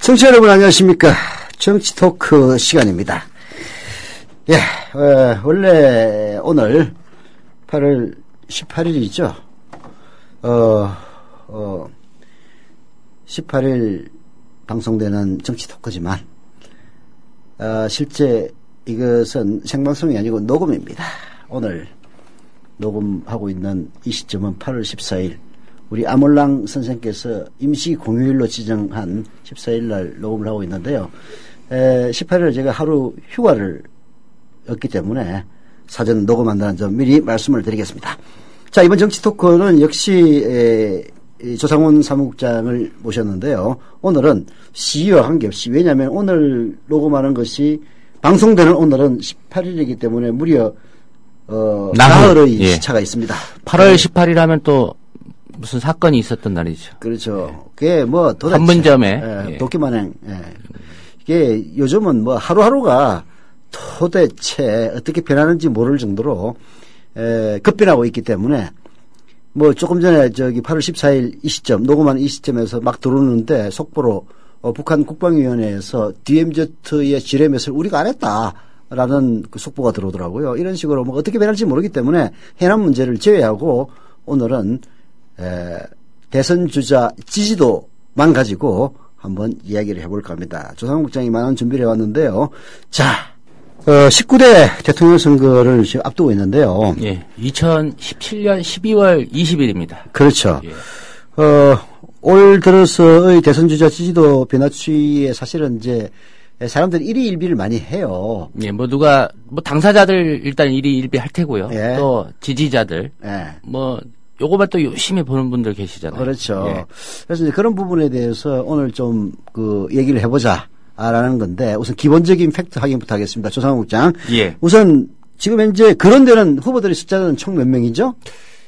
청취자 여러분 안녕하십니까. 정치 토크 시간입니다. 예, 원래 오늘 8월 18일이죠. 18일 방송되는 정치 토크지만, 실제 이것은 생방송이 아니고 녹음입니다. 오늘 녹음하고 있는 이 시점은 8월 14일. 우리 아몰랑 선생께서 임시 공휴일로 지정한 14일 날 녹음을 하고 있는데요. 18일에 제가 하루 휴가를 얻기 때문에 사전 녹음한다는 점 미리 말씀을 드리겠습니다. 자, 이번 정치 토크는 역시 조상훈 사무국장을 모셨는데요. 오늘은 시위와 관계없이, 왜냐하면 오늘 녹음하는 것이 방송되는 오늘은 18일이기 때문에 무려 나흘의 시차가 있습니다. 8월 18일 하면 또 무슨 사건이 있었던 날이죠. 그렇죠. 그게 뭐 도대체 판문점에 도끼만행. 이게 요즘은 뭐 하루하루가 도대체 어떻게 변하는지 모를 정도로 급변하고 있기 때문에, 뭐 조금 전에 저기 8월 14일 이 시점, 녹음한 이 시점에서 막 들어오는데 속보로 북한 국방위원회에서 DMZ의 지뢰met을 우리가 안 했다라는 그 속보가 들어오더라고요. 이런 식으로 뭐 어떻게 변할지 모르기 때문에 해남 문제를 제외하고 오늘은 대선 주자 지지도만 가지고 한번 이야기를 해볼까 합니다. 조상훈 국장이 많은 준비를 해왔는데요. 자, 19대 대통령 선거를 지금 앞두고 있는데요. 예, 2017년 12월 20일입니다. 그렇죠. 예. 올 들어서의 대선 주자 지지도 변화 추이에 사실은 이제 사람들이 일희일비를 많이 해요. 예, 뭐 당사자들 일단 일희일비 할 테고요. 예. 또 지지자들. 예. 뭐 요거만 또 열심히 보는 분들 계시잖아요. 그렇죠. 예. 그래서 이제 그런 부분에 대해서 오늘 좀 얘기를 해보자라는 건데, 우선 기본적인 팩트 확인부터 하겠습니다. 조상훈 국장. 예. 우선 지금 현재 거론되는 후보들의 숫자는 총 몇 명이죠?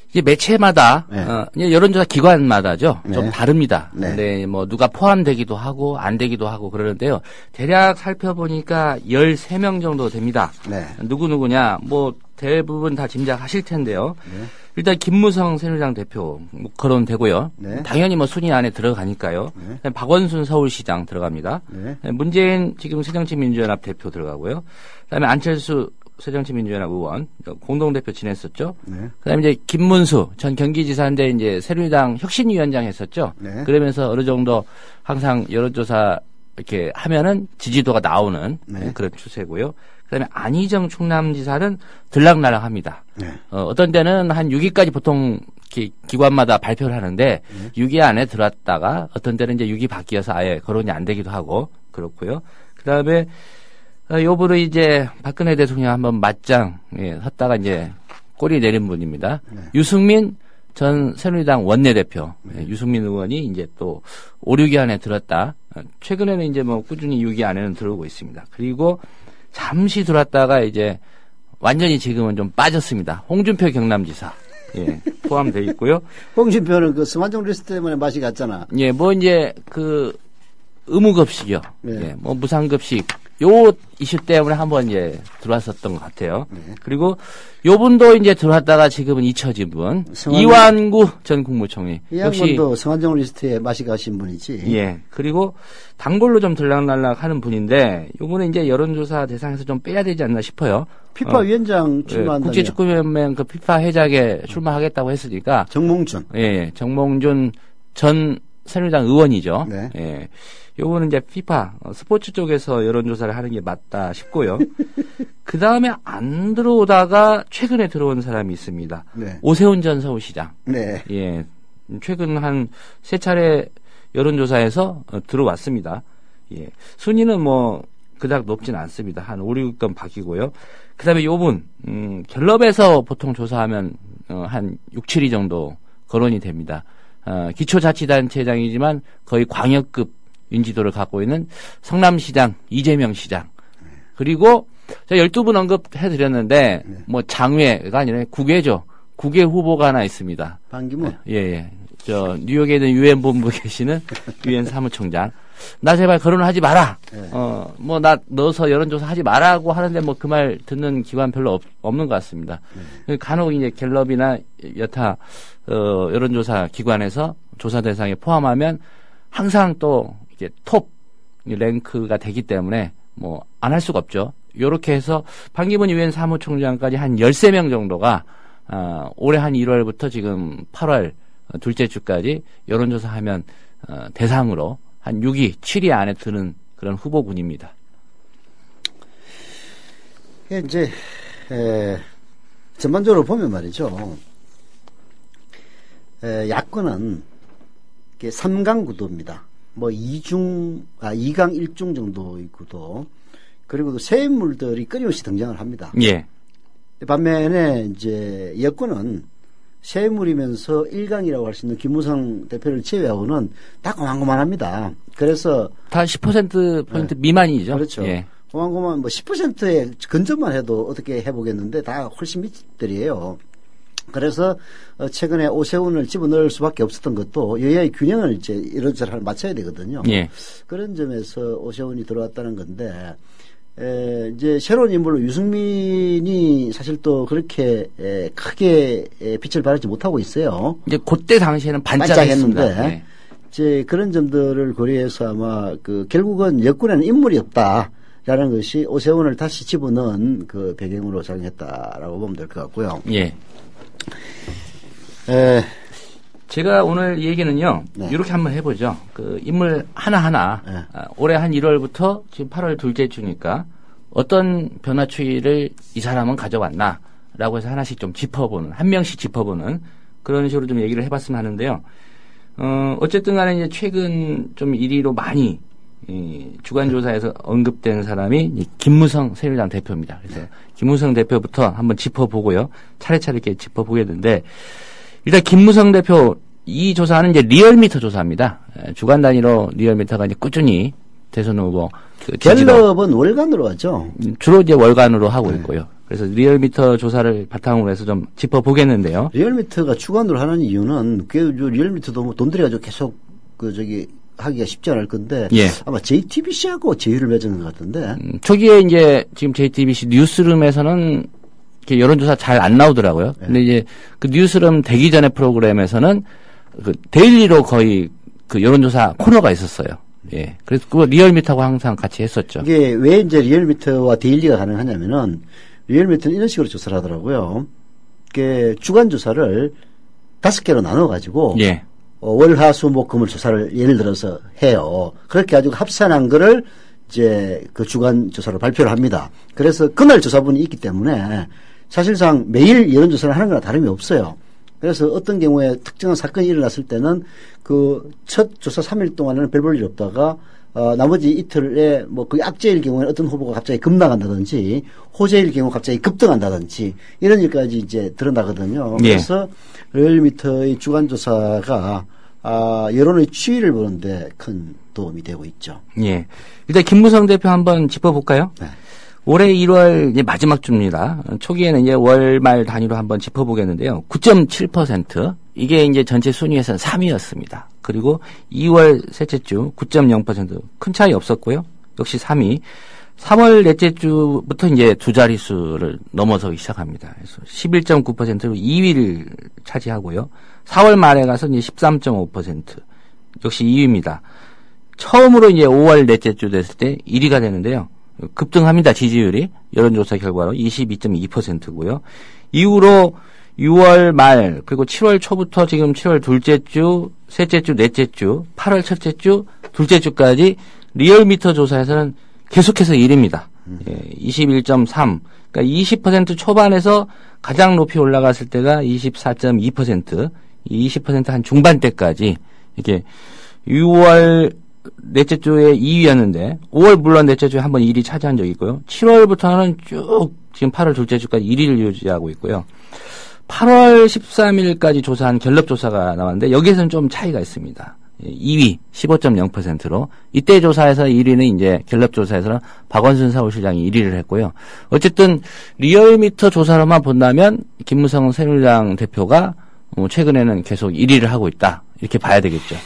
이제 매체마다, 네. 여론조사 기관마다죠. 네. 좀 다릅니다. 네. 근데 뭐 누가 포함되기도 하고 안 되기도 하고 그러는데요. 대략 살펴보니까 13명 정도 됩니다. 네. 누구냐, 뭐 대부분 다 짐작하실 텐데요. 네. 일단 김무성 새누리당 대표 거론되고요. 네. 당연히 뭐 순위 안에 들어가니까요. 네. 박원순 서울시장 들어갑니다. 네. 문재인 지금 새정치민주연합 대표 들어가고요. 그다음에 안철수 새정치민주연합 의원 공동대표 지냈었죠. 네. 그다음에 이제 김문수 전 경기지사인데 이제 새누리당 혁신위원장 했었죠. 네. 그러면서 어느 정도 항상 여론조사 이렇게 하면은 지지도가 나오는 네. 그런 추세고요. 그다음에 안희정 충남지사는 들락날락합니다. 네. 어떤 때는 한 6위까지 보통 기관마다 발표를 하는데 6위 안에 들어왔다가 어떤 때는 이제 6위 바뀌어서 아예 거론이 안 되기도 하고 그렇고요. 그다음에 요번에 이제 박근혜 대통령 한번 맞짱 섰다가 이제 꼬리 내린 분입니다. 네. 유승민 전 새누리당 원내대표. 유승민 의원이 이제 또 5, 6위 안에 들었다. 최근에는 이제 뭐 꾸준히 6위 안에는 들어오고 있습니다. 그리고 잠시 들어왔다가 이제 완전히 지금은 좀 빠졌습니다. 홍준표 경남지사. 예, 포함되어 있고요. 홍준표는 그 성완종 리스트 때문에 맛이 갔잖아. 예, 뭐 이제 그 의무급식이요. 네. 예, 뭐 무상급식. 요 이슈 때문에 한번 이제 들어왔었던 것 같아요. 네. 그리고 요 분도 이제 들어왔다가 지금은 잊혀진 분. 이완구 전 국무총리. 이 양반도 성완종 리스트에 맛이 가신 분이지. 예. 그리고 단골로 좀 들락날락 하는 분인데 요거는 이제 여론조사 대상에서 좀 빼야 되지 않나 싶어요. 피파 위원장 예, 출마한다. 국제축구연맹 그 피파 회장에 출마하겠다고 했으니까. 정몽준. 예. 정몽준 전 새누리당 의원이죠. 네. 예. 요거는 이제 피파 스포츠 쪽에서 여론조사를 하는 게 맞다 싶고요. 그 다음에 안 들어오다가 최근에 들어온 사람이 있습니다. 네. 오세훈 전 서울시장. 네. 예. 최근 한 3차례 여론조사에서 들어왔습니다. 예. 순위는 뭐 그닥 높진 않습니다. 한 5, 6건 바뀌고요. 그 다음에 요분, 갤럽에서 보통 조사하면 한 6, 7위 정도 거론이 됩니다. 기초자치단체장이지만 거의 광역급 인지도를 갖고 있는 성남시장 이재명 시장. 그리고 제가 12분 언급해드렸는데 네. 뭐 장외가 아니라 국외죠. 국외 후보가 하나 있습니다. 반기문. 예. 저 뉴욕에 있는 유엔 본부 계시는 유엔 사무총장. 나 제발 거론하지 마라. 네. 뭐 나 넣어서 여론조사 하지 마라고 하는데 뭐 그 말 듣는 기관 별로 없는 것 같습니다. 간혹 이제 갤럽이나 여타 여론조사 기관에서 조사 대상에 포함하면 항상 또 이제 톱 랭크가 되기 때문에 뭐 안 할 수가 없죠. 요렇게 해서 반기문 유엔 사무총장까지 한 13명 정도가 올해 한 1월부터 지금 8월 둘째 주까지 여론조사하면 대상으로 한 6위, 7위 안에 드는 그런 후보군입니다. 이제 전반적으로 보면 말이죠. 야권은 3강 구도입니다. 뭐 2강 1중 정도의 구도. 그리고 또 새 인물들이 끊임없이 등장을 합니다. 예. 반면에 이제 여권은 새 인물이면서 1강이라고 할 수 있는 김무성 대표를 제외하고는 다 고만고만합니다. 그래서 다 10%포인트 미만이죠. 그렇죠. 예. 고만고만 뭐 10%의 근접만 해도 어떻게 해보겠는데 다 훨씬 밑들이에요. 그래서 최근에 오세훈을 집어넣을 수밖에 없었던 것도 여야의 균형을 이제 이런저런 맞춰야 되거든요. 예. 그런 점에서 오세훈이 들어왔다는 건데 이제 새로운 인물로 유승민이 사실 또 그렇게 크게 빛을 발하지 못하고 있어요. 이제 그때 당시에는 반짝했는데 예. 이제 그런 점들을 고려해서 아마 결국은 여권에는 인물이 없다라는 것이 오세훈을 다시 집어넣은 그 배경으로 작용했다라고 보면 될 것 같고요. 예. 제가 오늘 이 얘기는요, 네. 이렇게 한번 해보죠. 그 인물 하나하나, 네. 올해 한 1월부터 지금 8월 둘째 주니까 어떤 변화 추이를 이 사람은 가져왔나, 라고 해서 하나씩 좀 짚어보는, 한 명씩 짚어보는 그런 식으로 좀 얘기를 해봤으면 하는데요. 어쨌든 간에 이제 최근 좀 1위로 많이 주간조사에서 언급된 사람이 김무성 새누리당 대표입니다. 그래서 김무성 대표부터 한번 짚어보고요. 차례차례 이렇게 짚어보겠는데, 일단 김무성 대표 이 조사는 이제 리얼미터 조사입니다. 주간 단위로 리얼미터가 이제 꾸준히 대선 후보 갤럽은 월간으로 하죠. 주로 이제 월간으로 하고 있고요. 그래서 리얼미터 조사를 바탕으로 해서 좀 짚어보겠는데요. 리얼미터가 주간으로 하는 이유는 리얼미터도 뭐 돈 들여가지고 계속 하기가 쉽지 않을 건데 예. 아마 JTBC하고 제휴를 맺은 것 같은데 초기에 이제 지금 JTBC 뉴스룸에서는 이렇게 여론조사 잘 안 나오더라고요. 근데 이제 그 뉴스룸 되기 전에 프로그램에서는 그 데일리로 거의 그 여론조사 코너가 있었어요. 예. 그래서 그 리얼미터하고 항상 같이 했었죠. 이게 왜 이제 리얼미터와 데일리가 가능하냐면은 리얼미터는 이런 식으로 조사를 하더라고요. 이게 주간 조사를 5개로 나눠가지고 예. 월, 화, 수, 목, 금을 조사를 예를 들어서 해요. 그렇게 가지고 합산한 거를 이제 그 주간 조사로 발표를 합니다. 그래서 그날 조사분이 있기 때문에 사실상 매일 여론조사를 하는 거나 다름이 없어요. 그래서 어떤 경우에 특정한 사건이 일어났을 때는 그 첫 조사 3일 동안에는 별 볼 일 없다가 나머지 이틀에 뭐 거의 악재일 경우에는 어떤 후보가 갑자기 급락한다든지 호재일 경우 갑자기 급등한다든지 이런 일까지 이제 드러나거든요. 예. 그래서 리얼미터의 주간조사가 여론의 추이를 보는데 큰 도움이 되고 있죠. 예. 일단 김무성 대표 한번 짚어볼까요? 네. 올해 1월 이제 마지막 주입니다. 초기에는 이제 월말 단위로 한번 짚어보겠는데요. 9.7%. 이게 이제 전체 순위에서는 3위였습니다. 그리고 2월 셋째 주 9.0%. 큰 차이 없었고요. 역시 3위. 3월 넷째 주부터 이제 두 자릿수를 넘어서기 시작합니다. 그래서 11.9%로 2위를 차지하고요. 4월 말에 가서 이제 13.5%. 역시 2위입니다. 처음으로 이제 5월 넷째 주 됐을 때 1위가 되는데요. 급등합니다. 지지율이 여론조사 결과로 22.2%고요. 이후로 6월 말 그리고 7월 초부터 지금 7월 둘째 주, 셋째 주, 넷째 주, 8월 첫째 주, 둘째 주까지 리얼미터 조사에서는 계속해서 1위입니다. 21.3. 그러니까 20% 초반에서 가장 높이 올라갔을 때가 24.2%, 20% 한 중반대까지 이렇게 6월 넷째 주에 2위였는데 5월 물론 넷째 주에 한번 1위 차지한 적이 있고요. 7월부터는 쭉 지금 8월 둘째 주까지 1위를 유지하고 있고요. 8월 13일까지 조사한 갤럽 조사가 나왔는데 여기에서는 좀 차이가 있습니다. 2위 15.0%로 이때 조사에서 1위는 이제 갤럽 조사에서는 박원순 서울시장이 1위를 했고요. 어쨌든 리얼미터 조사로만 본다면 김무성 새누리당 대표가 최근에는 계속 1위를 하고 있다 이렇게 봐야 되겠죠.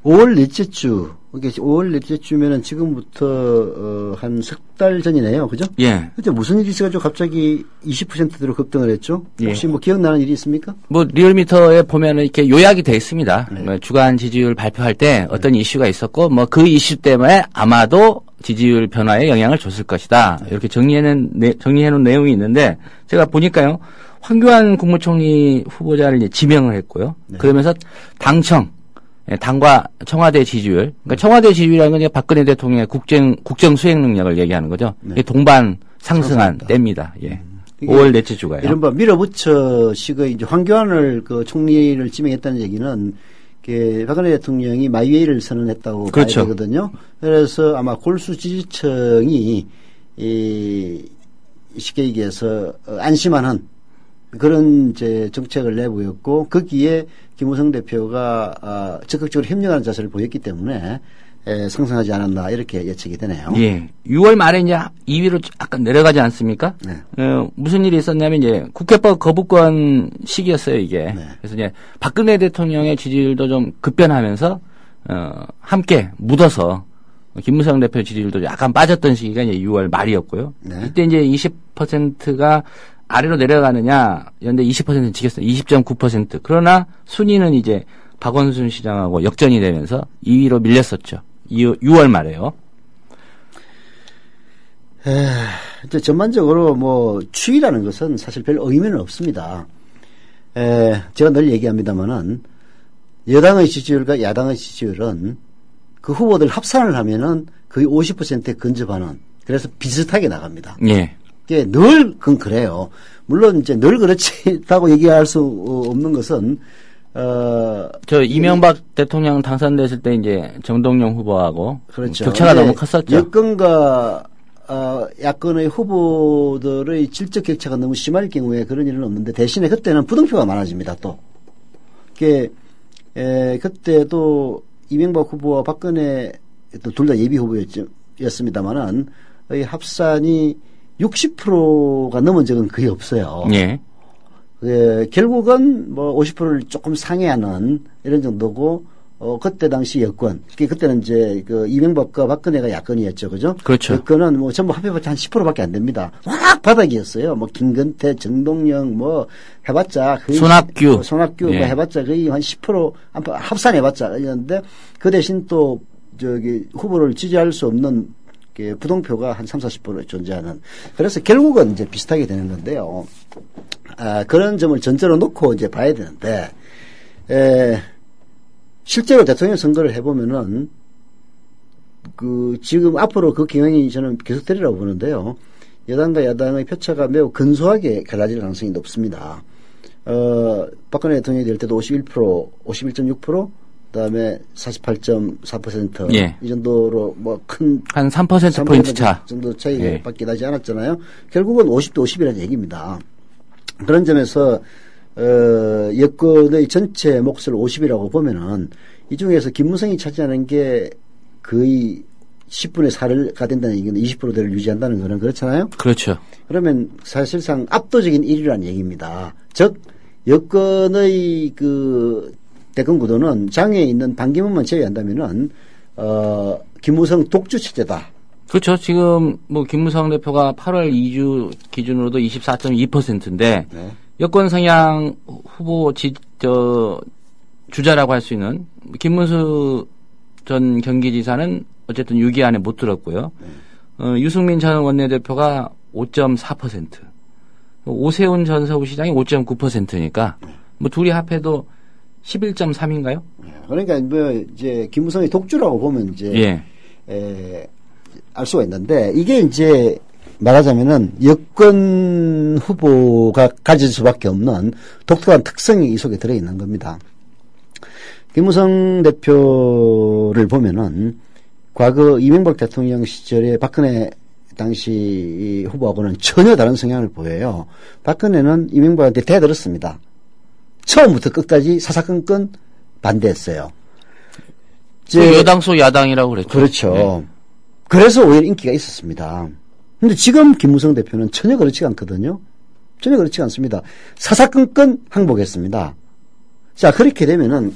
5월 넷째 주 이게 5월 넷째 주면은 지금부터 한 석 달 전이네요, 그죠? 예. 그때 무슨 일이 있어가지고 갑자기 20%대로 급등을 했죠? 혹시 예. 뭐 기억나는 일이 있습니까? 뭐 리얼미터에 보면은 이렇게 요약이 돼 있습니다. 네. 뭐 주간 지지율 발표할 때 어떤 이슈가 있었고 뭐 그 이슈 때문에 아마도 지지율 변화에 영향을 줬을 것이다. 이렇게 정리해놓은 내용이 있는데 제가 보니까요. 황교안 국무총리 후보자를 이제 지명을 했고요. 네. 그러면서 당과 청와대 지지율, 그러니까 청와대 지지율이라는 건 이제 박근혜 대통령의 국정 수행 능력을 얘기하는 거죠. 네. 이게 동반 상승한 상승했다. 때입니다. 예. 5월 넷째 주가요. 이른바 밀어붙여식의 이제 황교안을 그 총리를 지명했다는 얘기는 박근혜 대통령이 마이웨이를 선언했다고 그렇죠. 봐야 되거든요. 그래서 아마 골수 지지층이 쉽게 얘기해서 안심하는 그런 이제 정책을 내보였고 거기에 김무성 대표가 적극적으로 협력하는 자세를 보였기 때문에 상승하지 않았나 이렇게 예측이 되네요. 예. 6월 말에 이제 2위로 약간 내려가지 않습니까? 네. 무슨 일이 있었냐면 이제 국회법 거부권 시기였어요, 이게. 네. 그래서 이제 박근혜 대통령의 지지율도 좀 급변하면서 함께 묻어서 김무성 대표 지지율도 약간 빠졌던 시기가 이제 6월 말이었고요. 네. 이때 이제 20%가 아래로 내려가느냐, 연대 20%는 지켰어요. 20.9%. 그러나 순위는 이제 박원순 시장하고 역전이 되면서 2위로 밀렸었죠. 6월 말에요. 이제 전반적으로 뭐 추이라는 것은 사실 별 의미는 없습니다. 제가 늘 얘기합니다만은 여당의 지지율과 야당의 지지율은 그 후보들 합산을 하면은 거의 50%에 근접하는 그래서 비슷하게 나갑니다. 예. 이게 늘 그건 그래요. 물론 이제 늘 그렇다고 얘기할 수 없는 것은 이명박 대통령 당선됐을 때 이제 정동영 후보하고 그렇죠. 격차가 너무 컸었죠. 여권과 야권의 후보들의 질적 격차가 너무 심할 경우에 그런 일은 없는데 대신에 그때는 부동표가 많아집니다. 또 그때도 이명박 후보와 박근혜 둘 다 예비 후보였습니다만은 합산이 60%가 넘은 적은 거의 없어요. 예. 결국은 뭐 50%를 조금 상회하는 이런 정도고, 그때 당시 여권, 그때는 이제 그 이명박과 박근혜가 야권이었죠. 그죠? 그렇죠. 여권은 뭐 전부 합해봤자 한 10%밖에 안 됩니다. 워낙 바닥이었어요. 뭐 김건태, 정동영 뭐 해봤자 거의 손학규 뭐 예. 해봤자 거의 한 10% 합산해봤자 이랬는데 그 대신 또 후보를 지지할 수 없는 부동표가 한 30-40% 존재하는. 그래서 결국은 이제 비슷하게 되는 건데요. 그런 점을 전제로 놓고 이제 봐야 되는데, 실제로 대통령 선거를 해보면은, 지금 앞으로 그 경향이 저는 계속되리라고 보는데요. 여당과 야당의 표차가 매우 근소하게 갈라질 가능성이 높습니다. 박근혜 대통령이 될 때도 51%, 51.6%, 그다음에 48.4% 예. 이 정도로 뭐 한 3%포인트 차 정도 차이가 예. 밖에 나지 않았잖아요. 결국은 50대 50이라는 얘기입니다. 그런 점에서 여권의 전체 몫을 50이라고 보면은 이 중에서 김무성이 차지하는 게 거의 10분의 4가 된다는 얘기는 20%대를 유지한다는 거는 그렇잖아요. 그렇죠. 그러면 사실상 압도적인 1위라는 얘기입니다. 즉 여권의 대권 구도는 장외에 있는 반기문만 제외한다면은 김무성 독주 체제다. 그렇죠. 지금 뭐 김무성 대표가 8월 2주 기준으로도 24.2%인데 네. 여권 성향 후보 주자라고 할 수 있는 김문수 전 경기지사는 어쨌든 6위 안에 못 들었고요. 유승민 전 원내대표가 5.4%, 오세훈 전 서울시장이 5.9%니까 뭐 둘이 합해도 11.3인가요? 그러니까 뭐 이제 김무성이 독주라고 보면 이제 알 수가 있는데 이게 이제 말하자면은 여권 후보가 가질 수밖에 없는 독특한 특성이 이 속에 들어 있는 겁니다. 김무성 대표를 보면은 과거 이명박 대통령 시절에 박근혜 당시 후보하고는 전혀 다른 성향을 보여요. 박근혜는 이명박한테 대들었습니다. 처음부터 끝까지 사사건건 반대했어요. 여당 속 야당이라고 그랬죠. 그렇죠. 네. 그래서 오히려 인기가 있었습니다. 근데 지금 김무성 대표는 전혀 그렇지 않거든요. 전혀 그렇지 않습니다. 사사건건 항복했습니다. 자, 그렇게 되면은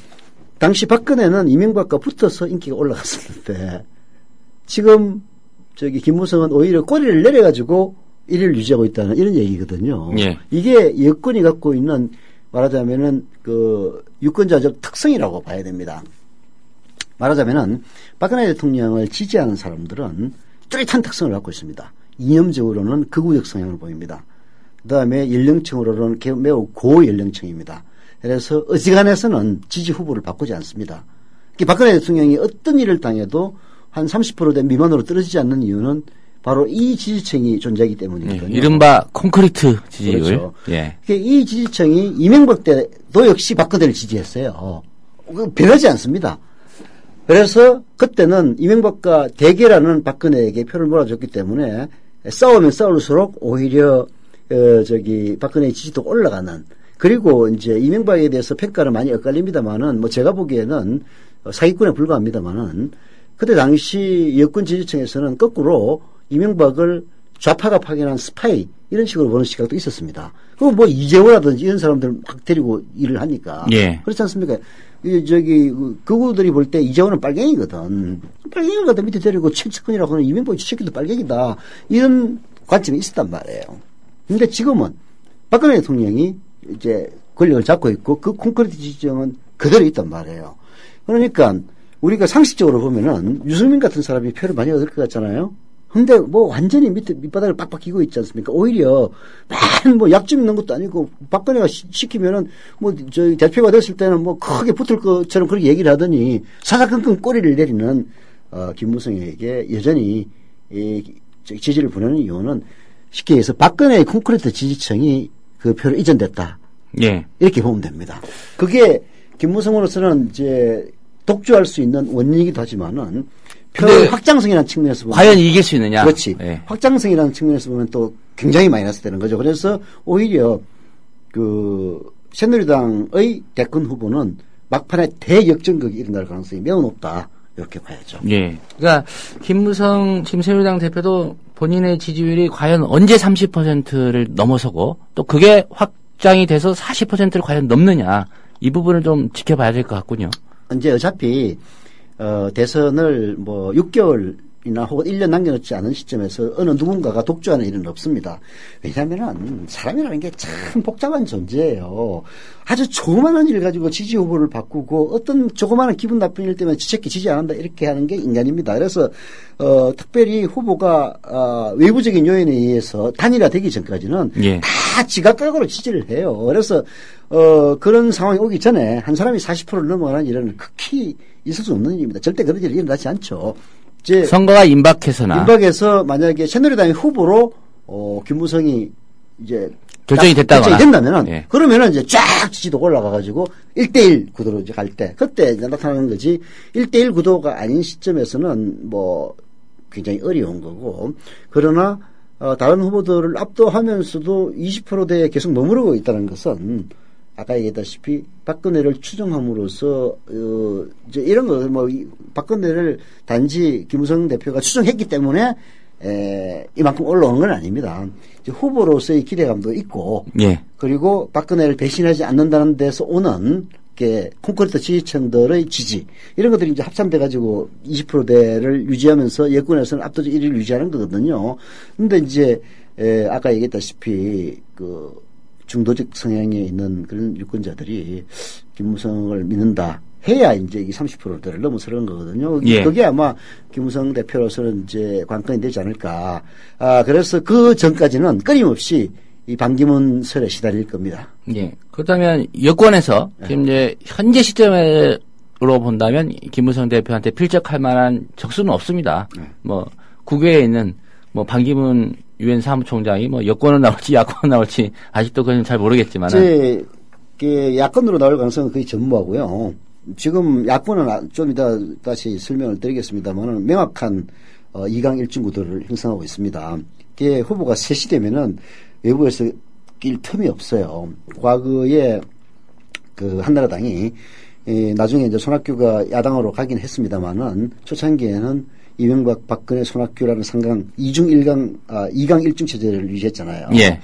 당시 박근혜는 이명박과 붙어서 인기가 올라갔었는데 지금 저기 김무성은 오히려 꼬리를 내려가지고 1위를 유지하고 있다는 이런 얘기거든요. 예. 이게 여권이 갖고 있는 말하자면은 그 유권자적 특성이라고 봐야 됩니다. 말하자면은 박근혜 대통령을 지지하는 사람들은 뚜렷한 특성을 갖고 있습니다. 이념적으로는 극우적 성향을 보입니다. 그다음에 연령층으로는 매우 고연령층입니다. 그래서 어지간해서는 지지 후보를 바꾸지 않습니다. 박근혜 대통령이 어떤 일을 당해도 한 30%대 미만으로 떨어지지 않는 이유는 바로 이 지지층이 존재하기 때문이거든요. 이른바 콘크리트 지지율. 그렇죠. 예. 이 지지층이 이명박 때도 역시 박근혜를 지지했어요. 변하지 않습니다. 그래서 그때는 이명박과 대결하는 박근혜에게 표를 몰아줬기 때문에 싸우면 싸울수록 오히려 박근혜의 지지도가 올라가는, 그리고 이제 이명박에 대해서 평가는 많이 엇갈립니다만은 뭐 제가 보기에는 사기꾼에 불과합니다만은 그때 당시 여권 지지층에서는 거꾸로 이명박을 좌파가 파견한 스파이 이런 식으로 보는 시각도 있었습니다. 그리고 뭐 이재호라든지 이런 사람들 막 데리고 일을 하니까. 예. 그렇지 않습니까? 그구들이 볼 때 이재호는 빨갱이거든. 빨갱이를 갖다 밑에 데리고 최측근이라고 하는 이명박이 최측근도 빨갱이다. 이런 관점이 있었단 말이에요. 근데 지금은 박근혜 대통령이 이제 권력을 잡고 있고 그 콘크리트 지지층은 그대로 있단 말이에요. 그러니까 우리가 상식적으로 보면은 유승민 같은 사람이 표를 많이 얻을 것 같잖아요. 근데 뭐 완전히 밑바닥을 빡빡 끼고 있지 않습니까? 오히려 뭐 약점 있는 것도 아니고 박근혜가 시키면은 뭐 대표가 됐을 때는 뭐 크게 붙을 것처럼 그렇게 얘기를 하더니 사사건건 꼬리를 내리는 김무성에게 여전히 지지를 보내는 이유는 쉽게 해서 박근혜의 콘크리트 지지층이 그 표를 이전됐다. 예. 이렇게 보면 됩니다. 그게 김무성으로서는 이제 독주할 수 있는 원인이기도 하지만은 표 확장성이라는 측면에서 보면 과연 이길 수 있느냐? 그렇지. 예. 확장성이라는 측면에서 보면 또 굉장히 마이너스 되는 거죠. 그래서 오히려 새누리당의 대권 후보는 막판에 대역전극이 일어날 가능성이 매우 높다. 이렇게 봐야죠. 예. 그러니까 김무성 지금 새누리당 대표도 본인의 지지율이 과연 언제 30%를 넘어서고 또 그게 확장이 돼서 40%를 과연 넘느냐, 이 부분을 좀 지켜봐야 될 것 같군요. 이제 어차피 대선을 뭐 6개월이나 혹은 1년 남겨놓지 않은 시점에서 어느 누군가가 독주하는 일은 없습니다. 왜냐하면은 사람이라는 게 참 복잡한 존재예요. 아주 조그마한 일 가지고 지지 후보를 바꾸고 어떤 조그마한 기분 나쁜 일 때문에 지체끼 지지 안 한다 이렇게 하는 게 인간입니다. 그래서 특별히 후보가 외부적인 요인에 의해서 단일화되기 전까지는 예. 다 지각각으로 지지를 해요. 그래서 그런 상황이 오기 전에 한 사람이 40%를 넘어가는 일은 극히 있을 수 없는 일입니다. 절대 그런 일이 일어나지 않죠. 이제 선거가 임박해서 만약에 새누리당의 후보로 김무성이 이제 결정이 된다면은 예. 그러면은 이제 쫙 지지도가 올라가가지고 1대1 구도로 이제 갈 때 그때 이제 나타나는 거지. 1대1 구도가 아닌 시점에서는 뭐 굉장히 어려운 거고, 그러나 다른 후보들을 압도하면서도 20%대에 계속 머무르고 있다는 것은 아까 얘기했다시피 박근혜를 추정함으로써 이제 이런 거 뭐 박근혜를 단지 김무성 대표가 추정했기 때문에 이만큼 올라온 건 아닙니다. 이제 후보로서의 기대감도 있고, 예. 그리고 박근혜를 배신하지 않는다는 데서 오는 콘크리트 지지층들의 지지, 이런 것들이 이제 합참돼 가지고 20%대를 유지하면서 여권에서는 압도적 1위를 유지하는 거거든요. 근데 이제 아까 얘기했다시피 중도적 성향에 있는 그런 유권자들이 김무성을 믿는다 해야 이제 이 30%대를 넘어서는 거거든요. 예. 그게 아마 김무성 대표로서는 이제 관건이 되지 않을까. 그래서 그 전까지는 끊임없이 이 반기문 설에 시달릴 겁니다. 예. 그렇다면 여권에서 지금 이제 현재 시점으로 본다면 김무성 대표한테 필적할 만한 적수는 없습니다. 뭐 국외에 있는 뭐 반기문 유엔 사무총장이 뭐 여권은 나올지 야권은 나올지 아직도 그건 잘 모르겠지만 이제 야권으로 나올 가능성은 거의 전무하고요. 지금 야권은 좀 이따 다시 설명을 드리겠습니다만은 명확한 2강 1중 구도를 형성하고 있습니다. 이게 후보가 셋이 되면은 외부에서 낄 틈이 없어요. 과거에 한나라당이 나중에 이제 손학규가 야당으로 가긴 했습니다만은 초창기에는 이명박, 박근혜, 손학규라는 3강 2중 1강 2강 1중 체제를 유지했잖아요. 예.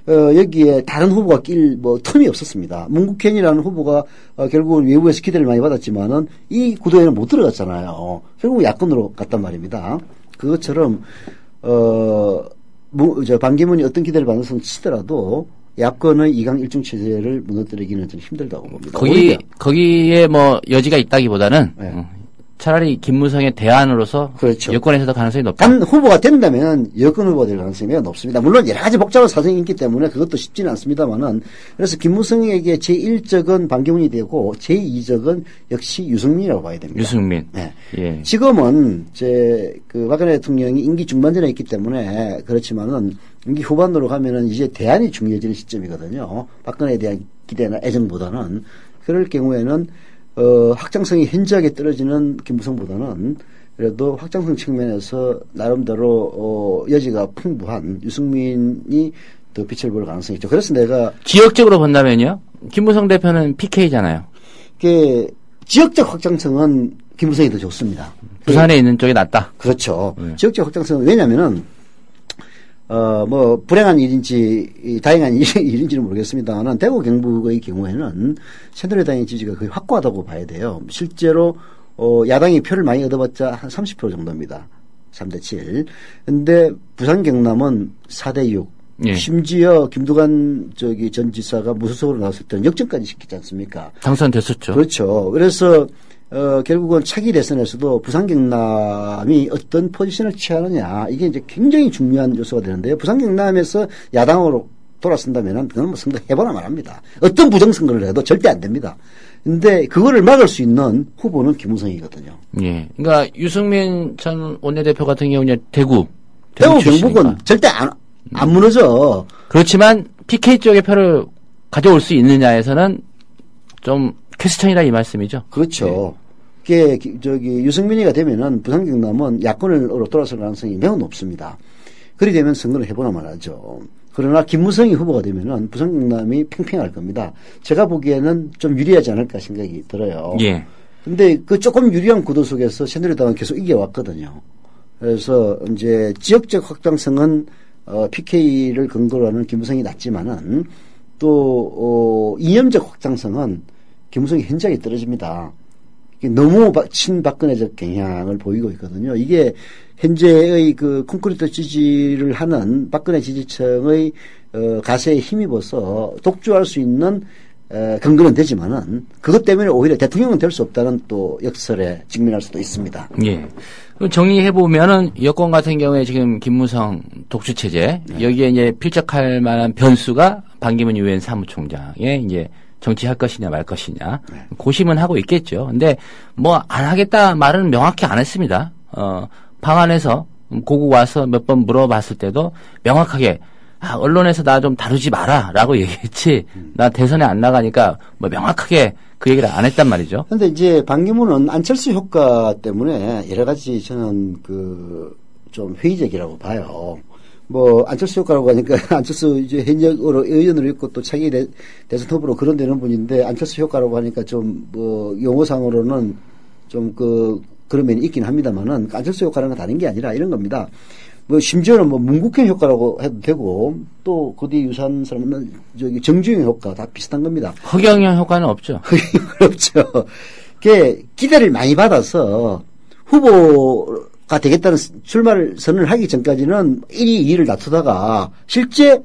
여기에 다른 후보가 낄 뭐 틈이 없었습니다. 문국현이라는 후보가 결국은 외부에서 기대를 많이 받았지만은 이 구도에는 못 들어갔잖아요. 결국 야권으로 갔단 말입니다. 그것처럼 반기문이 어떤 기대를 받아서 치더라도 야권의 2강 1중 체제를 무너뜨리기는 좀 힘들다고 봅니다. 거기에 뭐 여지가 있다기보다는 네. 차라리 김무성의 대안으로서 그렇죠. 여권에서도 가능성이 높다. 단 후보가 된다면 여권 후보가 될 가능성이 매우 높습니다. 물론 여러 가지 복잡한 사정이 있기 때문에 그것도 쉽지는 않습니다만은 그래서 김무성에게 제1적은 반기문이 되고 제2적은 역시 유승민이라고 봐야 됩니다. 유승민. 네. 예. 지금은 그 박근혜 대통령이 임기 중반전에 있기 때문에 그렇지만은 임기 후반으로 가면은 이제 대안이 중요해지는 시점이거든요. 박근혜에 대한 기대나 애정보다는 그럴 경우에는 확장성이 현저하게 떨어지는 김무성보다는 그래도 확장성 측면에서 나름대로 여지가 풍부한 유승민이 더 빛을 볼 가능성이 있죠. 그래서 내가 지역적으로 본다면요. 김무성 대표는 PK잖아요. 지역적 확장성은 김무성이 더 좋습니다. 부산에 있는 쪽이 낫다. 그렇죠. 지역적 확장성은 왜냐면은 불행한 일인지, 다행한 일인지는 모르겠습니다만, 대구 경북의 경우에는 새누리당의 지지가 거의 확고하다고 봐야 돼요. 실제로, 야당이 표를 많이 얻어봤자 한 30% 정도입니다. 3대7. 근데 부산 경남은 4대6. 예. 심지어 김두관 전 지사가 무소속으로 나왔을 때는 역전까지 시키지 않습니까? 당선됐었죠. 그렇죠. 그래서, 결국은 차기 대선에서도 부산 경남이 어떤 포지션을 취하느냐 이게 이제 굉장히 중요한 요소가 되는데요. 부산 경남에서 야당으로 돌아선다면은 그건 뭐 선거 해보나 말합니다. 어떤 부정선거를 해도 절대 안 됩니다. 근데 그거를 막을 수 있는 후보는 김무성이거든요. 예. 그러니까 유승민 전 원내대표 같은 경우는 대구 경북은 절대 안 무너져. 그렇지만 PK 쪽의 표를 가져올 수 있느냐에서는 좀 퀘스천이라 이 말씀이죠. 그렇죠. 유승민이가 되면은 부산 경남은 야권으로 돌아설 가능성이 매우 높습니다. 그리 되면 선거를 해보나 말하죠. 그러나 김무성이 후보가 되면은 부산 경남이 팽팽할 겁니다. 제가 보기에는 좀 유리하지 않을까 생각이 들어요. 예. 근데 그 조금 유리한 구도 속에서 새누리당은 계속 이겨왔거든요. 그래서 이제 지역적 확장성은 PK를 근거로 하는 김무성이 낫지만은 또 이념적 확장성은 김무성이 현저하게 떨어집니다. 너무 친박근혜적 경향을 보이고 있거든요. 이게 현재의 그 콘크리트 지지를 하는 박근혜 지지층의 가세에 힘입어서 독주할 수 있는 근거는 되지만은 그것 때문에 오히려 대통령은 될 수 없다는 또 역설에 직면할 수도 있습니다. 예. 그럼 정리해 보면은 여권 같은 경우에 지금 김무성 독주 체제 여기에 이제 필적할 만한 변수가 반기문 유엔 사무총장의 이제 정치할 것이냐 말 것이냐 고심은 하고 있겠죠. 근데 뭐 안 하겠다 말은 명확히 안 했습니다. 방안에서 고국 와서 몇 번 물어봤을 때도 명확하게 언론에서 나 좀 다루지 마라라고 얘기했지. 나 대선에 안 나가니까 뭐 명확하게 그 얘기를 안 했단 말이죠. 그런데 이제 반기문은 안철수 효과 때문에 여러 가지 저는 좀 회의적이라고 봐요. 안철수 효과라고 하니까 안철수 이제 현역으로 의원으로 있고 또 차기 대선 후보로 거론되는 분인데 안철수 효과라고 하니까 좀 용어상으로는 좀 그런 면이 있긴 합니다만은 안철수 효과라는 건 다른 게 아니라 이런 겁니다. 심지어는 문국현 효과라고 해도 되고 또 그 뒤에 유사한 사람은 정주영 효과 다 비슷한 겁니다. 허경영 효과는 없죠. 없죠. 기대를 많이 받아서 후보가 되겠다는 출마를 선언을 하기 전까지는 1위, 2위를 다투다가 실제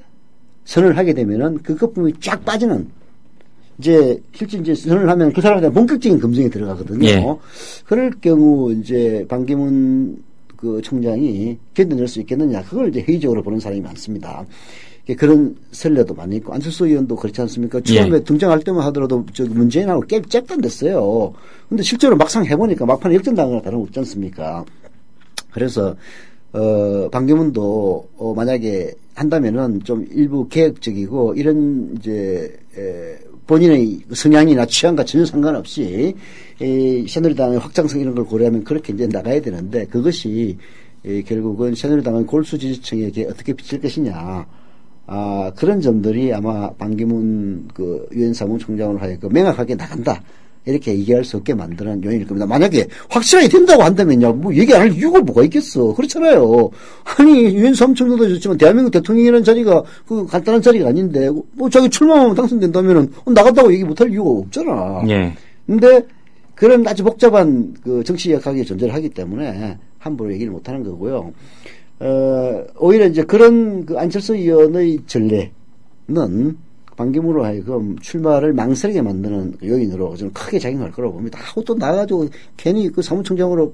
선언을 하게 되면은 그 거품이 쫙 빠지는 실제 선언을 하면 그 사람에 대한 본격적인 검증이 들어가거든요. 예. 그럴 경우 반기문 총장이 견뎌낼 수 있겠느냐. 그걸 회의적으로 보는 사람이 많습니다. 그런 설레도 많이 있고, 안철수 의원도 그렇지 않습니까? 처음에 예. 등장할 때만 하더라도 문재인하고 잽단 됐어요. 근데 실제로 막상 해보니까 막판에 역전당하거나 다름없지 않습니까? 그래서, 반기문도, 만약에 한다면은 좀 일부 개혁적이고, 이런 본인의 성향이나 취향과 전혀 상관없이 새누리당의 확장성 이런 걸 고려하면 그렇게 이제 나가야 되는데 그것이 결국은 새누리당의 골수 지지층에게 어떻게 비칠 것이냐 그런 점들이 아마 반기문 유엔 사무총장으로 하여금 명확하게 나간다 이렇게 얘기할 수 없게 만드는 요인일 겁니다. 만약에 확실하게 된다고 한다면요, 뭐 얘기 안 할 이유가 뭐가 있겠어. 그렇잖아요. 아니, 유엔 사무총장도 좋지만 대한민국 대통령이라는 자리가 그 간단한 자리가 아닌데, 뭐 자기 출마하면 당선된다면은 나갔다고 얘기 못할 이유가 없잖아. 예. 근데 그런 아주 복잡한 그 정치역학이 존재를 하기 때문에 함부로 얘기를 못하는 거고요. 오히려 이제 그런 그 안철수 의원의 전례는 반기문으로 하여금 출마를 망설이게 만드는 요인으로 저는 크게 작용할 거라고 봅니다. 하고 또 나가지고 괜히 그 사무총장으로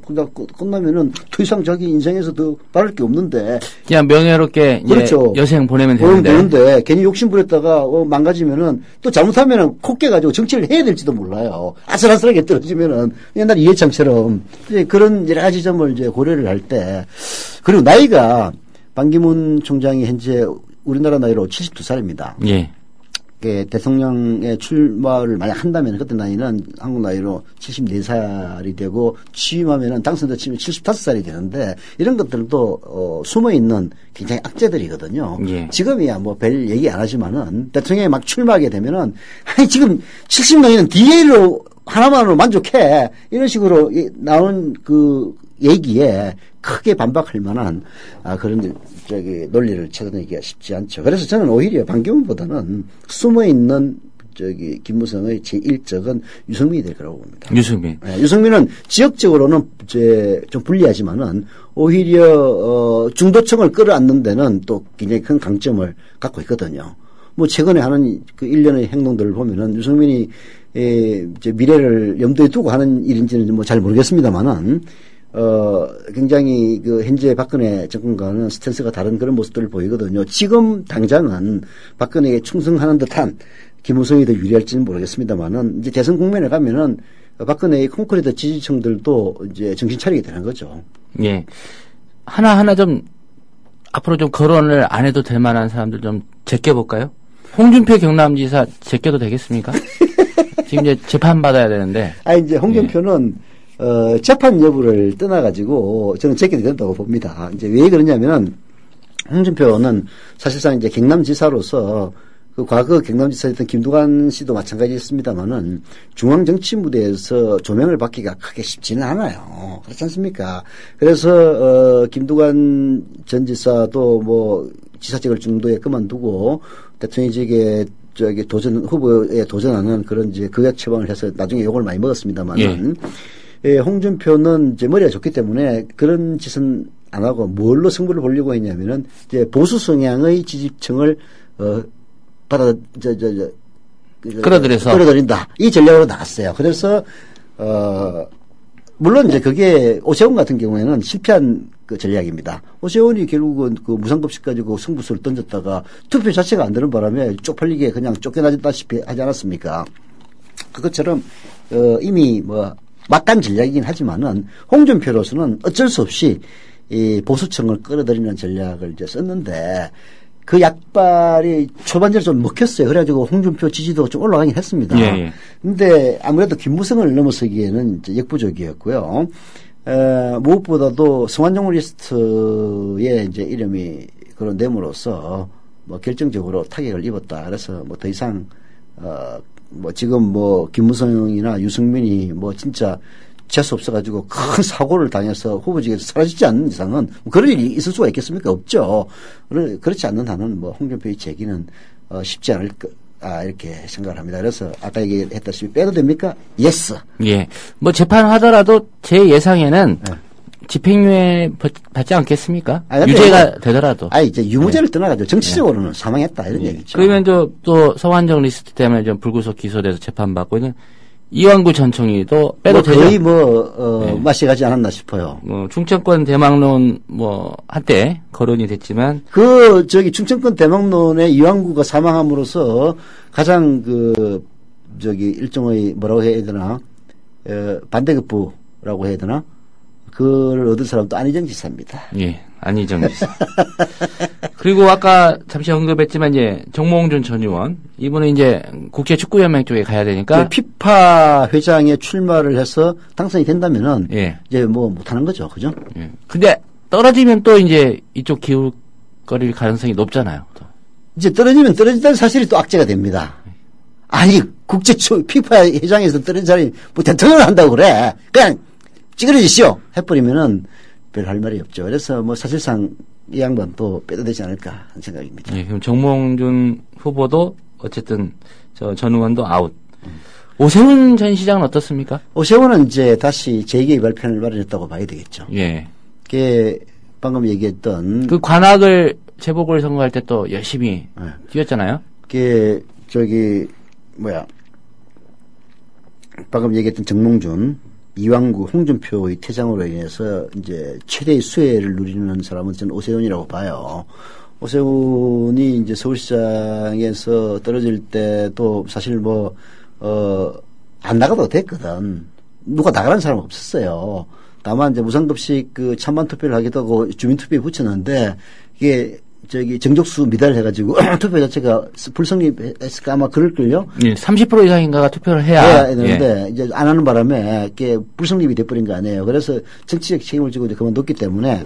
끝나면은 더 이상 자기 인생에서 더 바랄 게 없는데. 그냥 명예롭게 그렇죠. 여생 보내면 되는데 괜히 욕심 부렸다가 망가지면은 또 잘못하면은 콕 깨가지고 정치를 해야 될지도 몰라요. 아슬아슬하게 떨어지면은 옛날 이해창처럼 그런 여러 가지 점을 이제 고려를 할 때 그리고 나이가 반기문 총장이 현재 우리나라 나이로 72살입니다. 예. 대통령의 출마를 만약 한다면 그때 나이는 한국 나이로 74살이 되고 취임하면은 당선자 치면 75살이 되는데 이런 것들도 숨어 있는 굉장히 악재들이거든요. 예. 지금이야 뭐 별 얘기 안 하지만은 대통령이 막 출마하게 되면은 아니 지금 70명이는 DA로 하나만으로 만족해 이런 식으로 나오는 그 얘기에 크게 반박할 만한 그런 논리를 찾아내기가 쉽지 않죠. 그래서 저는 오히려 반기문보다는 숨어 있는 김무성의 제1적은 유승민이 될 거라고 봅니다. 유승민. 네, 유승민은 지역적으로는 이제 좀 불리하지만은 오히려 중도층을 끌어안는 데는 또 굉장히 큰 강점을 갖고 있거든요. 뭐 최근에 하는 그 일련의 행동들을 보면은 유승민이 이제 미래를 염두에 두고 하는 일인지는 뭐 잘 모르겠습니다만은 굉장히 그 현재 박근혜 정권과는 스탠스가 다른 그런 모습들을 보이거든요. 지금 당장은 박근혜에 충성하는 듯한 김무성이 더 유리할지는 모르겠습니다만은 이제 대선 국면에 가면은 박근혜의 콘크리트 지지층들도 이제 정신 차리게 되는 거죠. 예. 하나하나 좀 앞으로 좀 거론을 안 해도 될 만한 사람들 좀 제껴볼까요? 홍준표 경남지사 제껴도 되겠습니까? 지금 이제 재판 받아야 되는데. 이제 홍준표는 재판 여부를 떠나가지고 저는 제껴도 된다고 봅니다. 이제 왜 그러냐면은 홍준표는 사실상 이제 경남지사로서 그 과거 경남지사였던 김두관 씨도 마찬가지였습니다만은 중앙정치 무대에서 조명을 받기가 크게 쉽지는 않아요. 그렇지 않습니까? 그래서 김두관 전 지사도 뭐 지사직을 중도에 그만두고 대통령직에 후보에 도전하는 그런 이제 극약 처방을 해서 나중에 욕을 많이 먹었습니다만은 홍준표는 이제 머리가 좋기 때문에 그런 짓은 안 하고 뭘로 승부를 보려고 했냐면은 이제 보수 성향의 지지층을 끌어들인다. 이 전략으로 나왔어요. 그래서 물론 이제 그게 오세훈 같은 경우에는 실패한 그 전략입니다. 오세훈이 결국은 그 무상급식 가지고 승부수를 던졌다가 투표 자체가 안 되는 바람에 쪽팔리게 그냥 쫓겨나다시피 하지 않았습니까? 그것처럼 이미 뭐 막간 전략이긴 하지만은 홍준표로서는 어쩔 수 없이 이 보수층을 끌어들이는 전략을 이제 썼는데 그 약발이 초반전에 좀 먹혔어요. 그래가지고 홍준표 지지도가 좀 올라가긴 했습니다. 예. 근데 아무래도 김무성을 넘어서기에는 이제 역부족이었고요. 무엇보다도 성완종 리스트에 이제 이름이 거론됨으로써 뭐 결정적으로 타격을 입었다. 그래서 뭐 더 이상 뭐 지금 뭐 김무성이나 유승민이 뭐 진짜 재수 없어가지고 큰 사고를 당해서 후보직에서 사라지지 않는 이상은 그런 일이 있을 수가 있겠습니까? 없죠. 그렇지 않는 한은 뭐 홍준표의 재기는 쉽지 않을 이렇게 생각을 합니다. 그래서 아까 얘기했다시피 빼도 됩니까? 예스. 예. 뭐 재판하더라도 제 예상에는 집행유예 받지 않겠습니까? 유죄가 되더라도. 이제 유무죄를 떠나가지고 정치적으로는 사망했다 이런 얘기죠. 그러면 또 성완종 리스트 때문에 좀 불구속 기소돼서 재판받고 있는 이완구 전 총리도 빼도 되죠. 거의 맛이 가지 않았나 싶어요. 충청권 대망론 한때 거론이 됐지만 충청권 대망론에 이완구가 사망함으로써 가장 일종의 뭐라고 해야 되나 반대급부라고 해야 되나 그를 얻은 사람도 안희정 지사입니다. 예, 안희정 지사. 그리고 아까 잠시 언급했지만 이제 정몽준 전 의원 이분은 이제 국제축구연맹 쪽에 가야 되니까 피파 회장에 출마를 해서 당선이 된다면은 이제 뭐 못하는 거죠, 그죠? 예. 근데 떨어지면 또 이제 이쪽 기울거릴 가능성이 높잖아요. 또. 이제 떨어지면 떨어진다는 사실이 또 악재가 됩니다. 아니, 피파 회장에서 떨어진 사람이 뭐 대통령을 한다고 그래. 그냥 찌그러지시오. 해버리면은 별 할 말이 없죠. 그래서 뭐 사실상 이 양반도 빼도 되지 않을까 하는 생각입니다. 네, 그럼 정몽준 후보도 어쨌든 전 의원도 아웃. 오세훈 전 시장은 어떻습니까? 오세훈은 이제 다시 재개의 발표를 마련했다고 봐야 되겠죠. 예. 그게 방금 얘기했던 그 관악을 재보궐선거할 때 또 열심히 뛰었잖아요. 그게 방금 얘기했던 정몽준, 이왕구, 홍준표의 퇴장으로 인해서 이제 최대의 수혜를 누리는 사람은 저는 오세훈이라고 봐요. 오세훈이 이제 서울시장에서 떨어질 때도 사실 안 나가도 됐거든. 누가 나가는 사람 없었어요. 다만 이제 무상급식 그 찬반 투표를 하기도 하고 주민투표에 붙였는데 이게 정족수 미달해가지고 투표 자체가 불성립했을까 아마 그럴걸요? 예, 30% 이상인가가 투표를 해야 되는데 이제 안 하는 바람에 이게 불성립이 돼버린 거 아니에요. 그래서 정치적 책임을 지고 이제 그만뒀기 때문에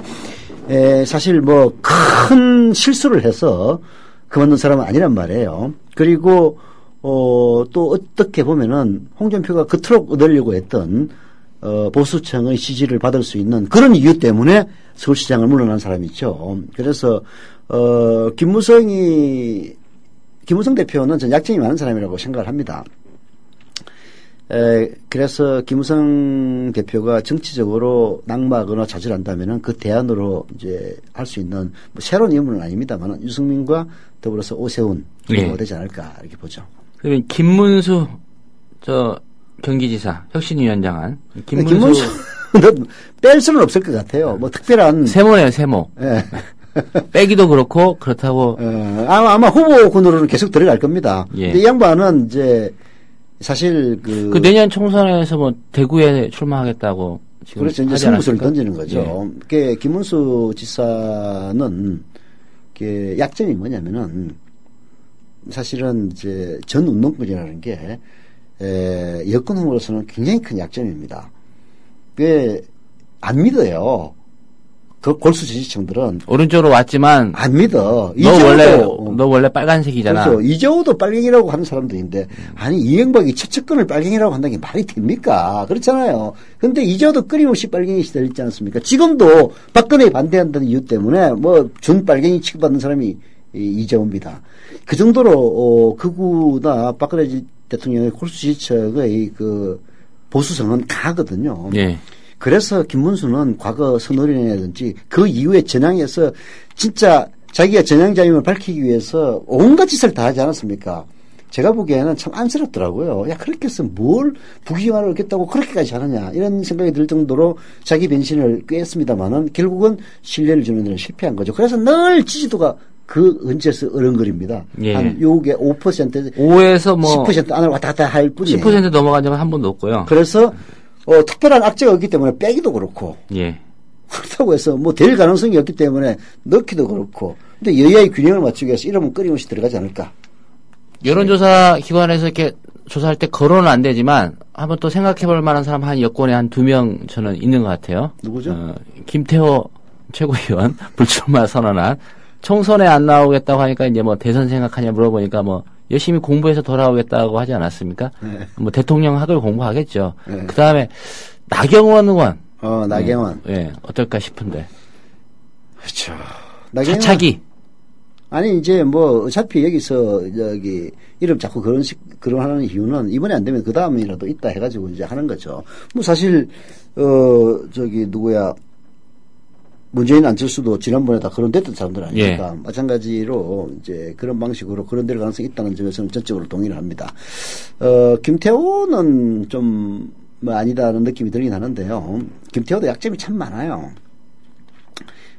사실 큰 실수를 해서 그만둔 사람은 아니란 말이에요. 그리고 또 어떻게 보면은 홍준표가 그토록 얻으려고 했던 보수층의 지지를 받을 수 있는 그런 이유 때문에 서울시장을 물러난 사람이죠. 그래서 김무성 대표는 전 약점이 많은 사람이라고 생각을 합니다. 그래서 김무성 대표가 정치적으로 낙마하거나 좌절한다면은 그 대안으로 이제 할 수 있는 새로운 인물은 아닙니다만 유승민과 더불어서 오세훈 정도가 되지 않을까 이렇게 보죠. 그러면 김문수 경기지사 혁신위원장은 김문수 뺄 수는 없을 것 같아요. 특별한 세모네요, 세모. 예. 빼기도 그렇고 그렇다고 아마 후보군으로는 계속 들어갈 겁니다. 예. 근데 이 양반은 이제 사실 그 내년 총선에서 대구에 출마하겠다고 지금 그렇죠. 이제 승부수를 던지는 거죠. 예. 김문수 지사는 약점이 뭐냐면은 사실은 이제 전 운동권이라는 게 여권 후보로서는 굉장히 큰 약점입니다. 안 믿어요. 그 골수 지지층들은 오른쪽으로 왔지만 안 믿어. 너 원래 빨간색이잖아. 그렇죠. 이재호도 빨갱이라고 하는 사람들인데 아니 이명박이 첫 접근을 빨갱이라고 한다는 게 말이 됩니까? 그렇잖아요. 근데 이재호도 끊임없이 빨갱이 시대를 있지 않습니까? 지금도 박근혜에 반대한다는 이유 때문에 준 빨갱이 취급받는 사람이 이재호입니다. 그 정도로 극우나 박근혜 대통령의 골수 지지층의 그 보수성은 강하거든요. 예. 그래서 김문수는 과거 선언이라든지 그 이후에 전향해서 진짜 자기가 전향자임을 밝히기 위해서 온갖 짓을 다 하지 않았습니까? 제가 보기에는 참 안쓰럽더라고요. 야, 그렇게 해서 뭘 부귀영화를 얻겠다고 그렇게까지 하느냐 이런 생각이 들 정도로 자기 변신을 꾀했습니다만은 결국은 신뢰를 주는 데는 실패한 거죠. 그래서 늘 지지도가 그 근처에서 어른거립니다. 예. 한 요게 5%, 5에서 10% 안으로 왔다 갔다 할 뿐이에요. 10% 넘어간 적은 한 번도 없고요. 그래서 특별한 악재가 없기 때문에 빼기도 그렇고. 예. 그렇다고 해서 될 가능성이 없기 때문에 넣기도 그렇고. 근데 여야의 균형을 맞추기 위해서 이러면 끊임없이 들어가지 않을까. 여론조사 기관에서 이렇게 조사할 때 거론은 안 되지만 한번 또 생각해 볼 만한 사람 한 여권에 한 2명 저는 있는 것 같아요. 누구죠? 김태호 최고위원 불출마 선언한 총선에 안 나오겠다고 하니까 이제 대선 생각하냐 물어보니까 열심히 공부해서 돌아오겠다고 하지 않았습니까? 네. 대통령 학을 공부하겠죠. 네. 그 다음에 나경원 의원. 나경원. 예, 어떨까 싶은데. 그렇죠. 차차기. 아니, 이제 어차피 여기서, 이름 자꾸 거론하는 이유는 이번에 안 되면 그 다음이라도 있다 해가지고 이제 하는 거죠. 사실, 문재인 안철수도 지난번에 다 거론됐던 사람들 아닙니까? 예. 마찬가지로 이제 그런 방식으로 거론될 가능성이 있다는 점에서는 전적으로 동의를 합니다. 김태호는 좀 아니다는 느낌이 들긴 하는데요. 김태호도 약점이 참 많아요.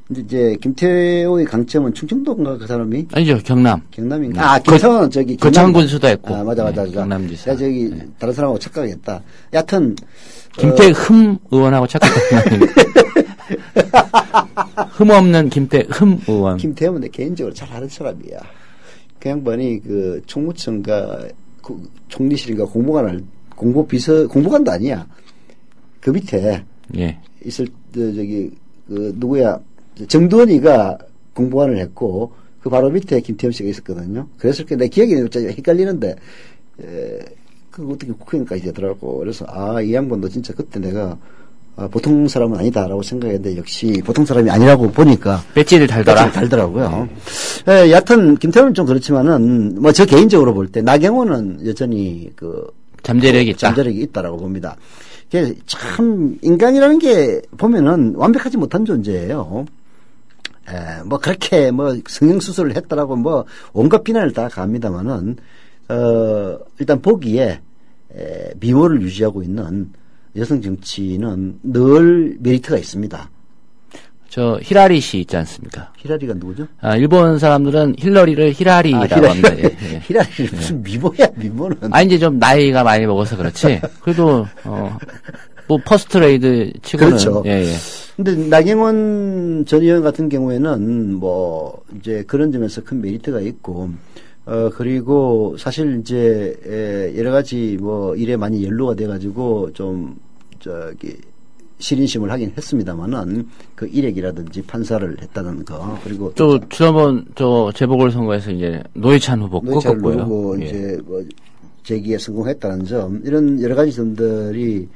근데 이제 김태호의 강점은 충청도인가 그 사람이? 아니죠, 경남. 경남인가? 김태호는 거창군 수도했고. 맞아. 경남지사. 다른 사람하고 착각했다. 여하튼 김태흠 의원하고 착각했나? 흠 없는 김태흠 의원. 김태흠은 내 개인적으로 잘 아는 사람이야. 그 양반이 총무청과 총리실인가 공보관도 아니야. 그 밑에 있을 누구야? 정두원이가 공보관을 했고 그 바로 밑에 김태흠 씨가 있었거든요. 그래서 내 기억이 헷갈리는데 그 어떻게 국회의원까지 되더라고. 그래서 이 양반도 진짜 그때 내가 보통 사람은 아니다라고 생각했는데 역시 보통 사람이 아니라고 보니까 배지를 달더라고요. 예, 여하튼 김태훈은 좀 그렇지만은 뭐 저 개인적으로 볼 때 나경원은 여전히 잠재력이 있다. 잠재력이 있다라고 봅니다. 이게 참 인간이라는 게 보면은 완벽하지 못한 존재예요. 뭐 그렇게 뭐 성형수술을 했다라고 뭐 온갖 비난을 다 갑니다만은 일단 보기에 미모를 유지하고 있는 여성 정치인은 늘 메리트가 있습니다. 저 히라리 씨 있지 않습니까? 히라리가 누구죠? 일본 사람들은 힐러리를 히라리라고 합니다. 예. 히라리는 무슨 미모야, 미모는. 이제 좀 나이가 많이 먹어서 그렇지. 그래도 뭐 퍼스트레이드 치고는 그렇죠. 예. 근데 나경원 전 의원 같은 경우에는 뭐 이제 그런 점에서 큰 메리트가 있고 그리고 사실 이제 여러 가지 뭐 일에 많이 연루가 돼 가지고 좀 실인심을 하긴 했습니다만은 그 일액이라든지 판사를 했다는 거 그리고 또 지난번 재보궐선거에서 이제 노회찬 후보 꺾었고요. 예. 이제 뭐 재기에 성공했다는 점 이런 여러 가지 점들이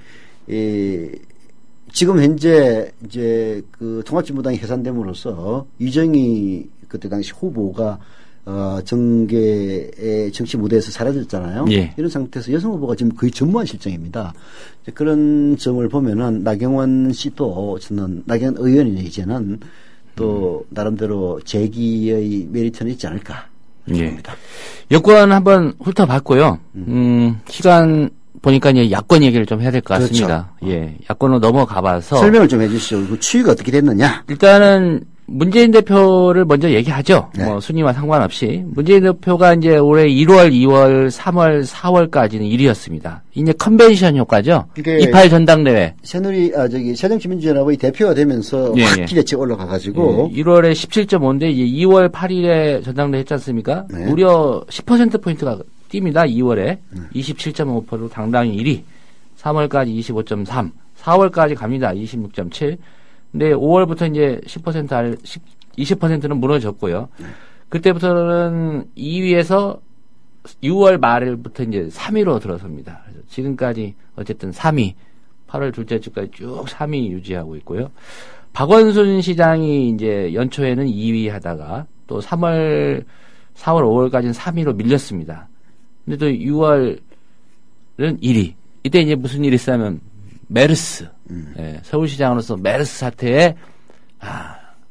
지금 현재 이제 그 통합진보당이 해산됨으로써 이정희 그때 당시 후보가 정계의 정치 무대에서 사라졌잖아요. 예. 이런 상태에서 여성 후보가 지금 거의 전무한 실정입니다. 그런 점을 보면은 나경원 씨도 저는 나경원 의원이 이제는 또 나름대로 재기의 메리트는 있지 않을까 봅니다. 예. 여권 한번 훑어봤고요. 시간 보니까 이제 야권 얘기를 좀 해야 될 것 같습니다. 그렇죠. 예. 야권으로 넘어가봐서 설명을 좀 해주시죠. 그 추이가 어떻게 됐느냐? 일단은 문재인 대표를 먼저 얘기하죠. 네. 뭐 순위와 상관없이 문재인 대표가 이제 올해 1월, 2월, 3월, 4월까지는 1위였습니다. 이제 컨벤션 효과죠. 28 전당대회. 새정치민주연합의 대표가 되면서 예, 확 기대치 올라가가지고 1월에 17.5인데 이제 2월 8일에 전당대회 했지 않습니까? 네. 무려 10% 포인트가 뜁니다. 2월에 27.5%로 당당히 1위. 3월까지 25.3, 4월까지 갑니다. 26.7. 근데 5월부터 이제 20%는 무너졌고요. 그때부터는 2위에서 6월 말부터 이제 3위로 들어섭니다. 그래서 지금까지 어쨌든 3위, 8월 둘째 주까지 쭉 3위 유지하고 있고요. 박원순 시장이 이제 연초에는 2위 하다가 또 3월, 4월, 5월까지는 3위로 밀렸습니다. 근데 또 6월은 1위. 이때 이제 무슨 일이 있으면 메르스. 예, 서울시장으로서 메르스 사태에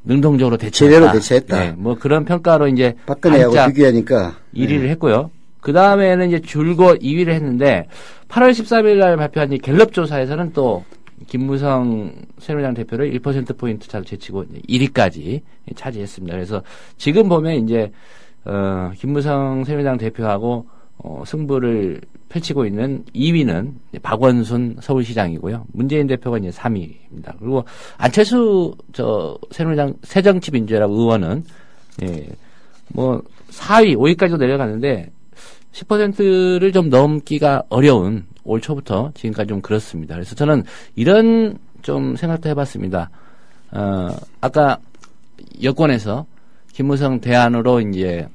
능동적으로 대처했다. 제대로 대처했다. 예, 뭐 그런 평가로 이제 박근혜하고 비교하니까 1위를 했고요. 그 다음에는 이제 줄곧 2위를 했는데 8월 13일 날 발표한 이 갤럽 조사에서는 또 김무성 새누리당 대표를 1% 포인트 차로 제치고 1위까지 차지했습니다. 그래서 지금 보면 이제 김무성 새누리당 대표하고 승부를 펼치고 있는 2위는 박원순 서울시장이고요. 문재인 대표가 이제 3위입니다. 그리고 안철수 새누리당 새정치민주연합 의원은 뭐 4위, 5위까지도 내려갔는데 10%를 좀 넘기가 어려운 올 초부터 지금까지 좀 그렇습니다. 그래서 저는 이런 좀 생각도 해봤습니다. 아까 여권에서 김무성 대안으로 이제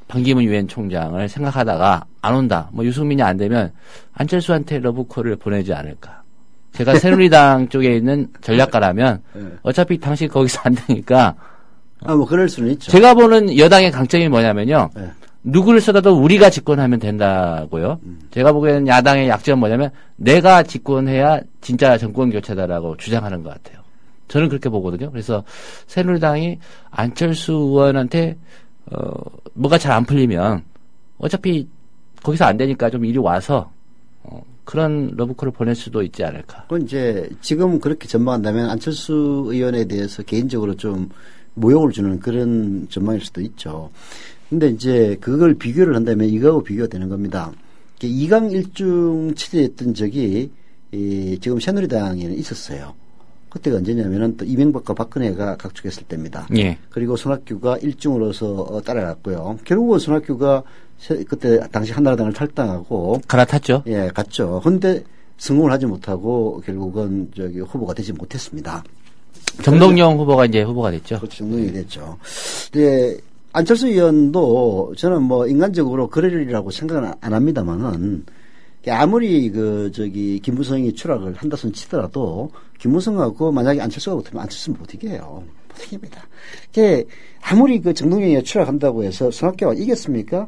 반기문 유엔 총장을 생각하다가 안 온다. 뭐 유승민이 안 되면 안철수한테 러브콜을 보내지 않을까. 제가 새누리당 쪽에 있는 전략가라면 어차피 당신 거기서 안 되니까. 뭐 그럴 수는 있죠. 제가 보는 여당의 강점이 뭐냐면요. 누구를 써도 우리가 집권하면 된다고요. 제가 보기에는 야당의 약점은 뭐냐면 내가 집권해야 진짜 정권 교체다라고 주장하는 것 같아요. 저는 그렇게 보거든요. 그래서 새누리당이 안철수 의원한테 뭐가 잘 안 풀리면 어차피 거기서 안 되니까 좀 이리 와서 그런 러브콜을 보낼 수도 있지 않을까. 그건 이제 지금 그렇게 전망한다면 안철수 의원에 대해서 개인적으로 좀 모욕을 주는 그런 전망일 수도 있죠. 근데 이제 그걸 비교를 한다면 이거하고 비교가 되는 겁니다. 2강 1중 취재했던 적이 지금 새누리당에는 있었어요. 그때가 언제냐면은 또 이명박과 박근혜가 각축했을 때입니다. 예. 그리고 손학규가 1중으로서 따라갔고요. 결국은 손학규가 그때 당시 한나라당을 탈당하고 갈아탔죠. 예, 갔죠. 그런데 성공을 하지 못하고 결국은 후보가 되지 못했습니다. 정동영 후보가 이제 후보가 됐죠. 그렇죠. 정동영이 됐죠. 근데 안철수 의원도 저는 뭐 인간적으로 그러리라고 생각은 안 합니다만은 아무리 김무성이 추락을 한다 손 치더라도 김무성하고 만약에 안철수가 붙으면 안철수는 못 이겨요. 못 이깁니다. 아무리 정동영이 추락한다고 해서 손학규가 이겼습니까?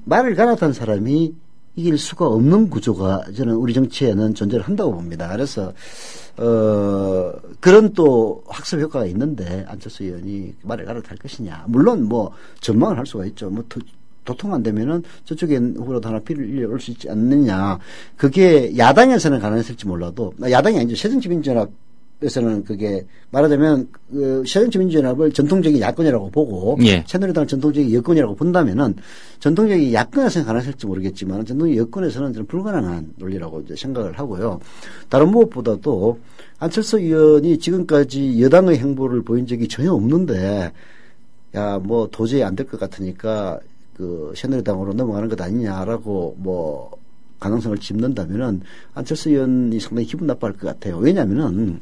말을 갈아탄 사람이 이길 수가 없는 구조가 저는 우리 정치에는 존재를 한다고 봅니다. 그래서 그런 또 학습 효과가 있는데 안철수 의원이 말을 갈아탈 것이냐. 물론 뭐 전망을 할 수가 있죠. 뭐 도통 안 되면은 저쪽에 후보라도 하나 빌려올 수 있지 않느냐. 그게 야당에서는 가능했을지 몰라도 야당이 아니죠. 새정치민주연합에서는 그게 말하자면 새정치민주연합을 전통적인 야권이라고 보고 예. 새누리당을 전통적인 여권이라고 본다면은 전통적인 야권에서는 가능했을지 모르겠지만 전통적인 여권에서는 저는 불가능한 논리라고 이제 생각을 하고요. 다른 무엇보다도 안철수 의원이 지금까지 여당의 행보를 보인 적이 전혀 없는데 야, 뭐 도저히 안 될 것 같으니까 새누리당으로 넘어가는 것 아니냐라고 뭐 가능성을 짚는다면은 안철수 의원이 상당히 기분 나빠할 것 같아요. 왜냐하면은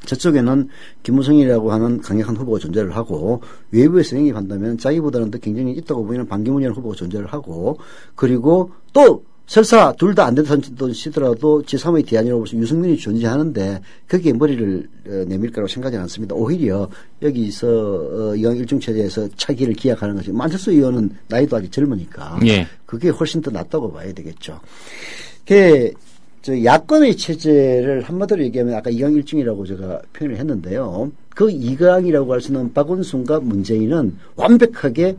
저쪽에는 김무성이라고 하는 강력한 후보가 존재를 하고 외부에서 영입한다면 자기보다는 더 경쟁력이 있다고 보이는 반기문이라는 후보가 존재를 하고 그리고 또 설사 둘 다 안 된다시더라도 제3의 대안이라고 유승민이 존재하는데 거기에 머리를 내밀 거라고 생각하지 않습니다. 오히려 여기서 이강 일중 체제에서 차기를 기약하는 것이 안철수 의원은 나이도 아직 젊으니까 예. 그게 훨씬 더 낫다고 봐야 되겠죠. 야권의 체제를 한마디로 얘기하면 아까 이강 일중이라고 제가 표현을 했는데요. 그 이강이라고 할 수 있는 박원순과 문재인은 완벽하게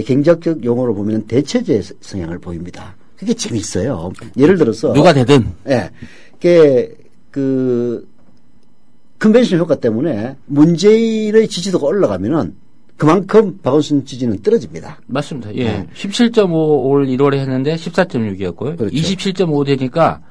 경제학적 용어로 보면 대체제 성향을 보입니다. 그게 재밌어요. 예를 들어서 누가 되든 컨벤션 효과 때문에 문재인의 지지도가 올라가면은 그만큼 박원순 지지는 떨어집니다. 맞습니다. 예. 17.5 올 1월에 했는데 14.6이었고요. 그렇죠. 27.5 되니까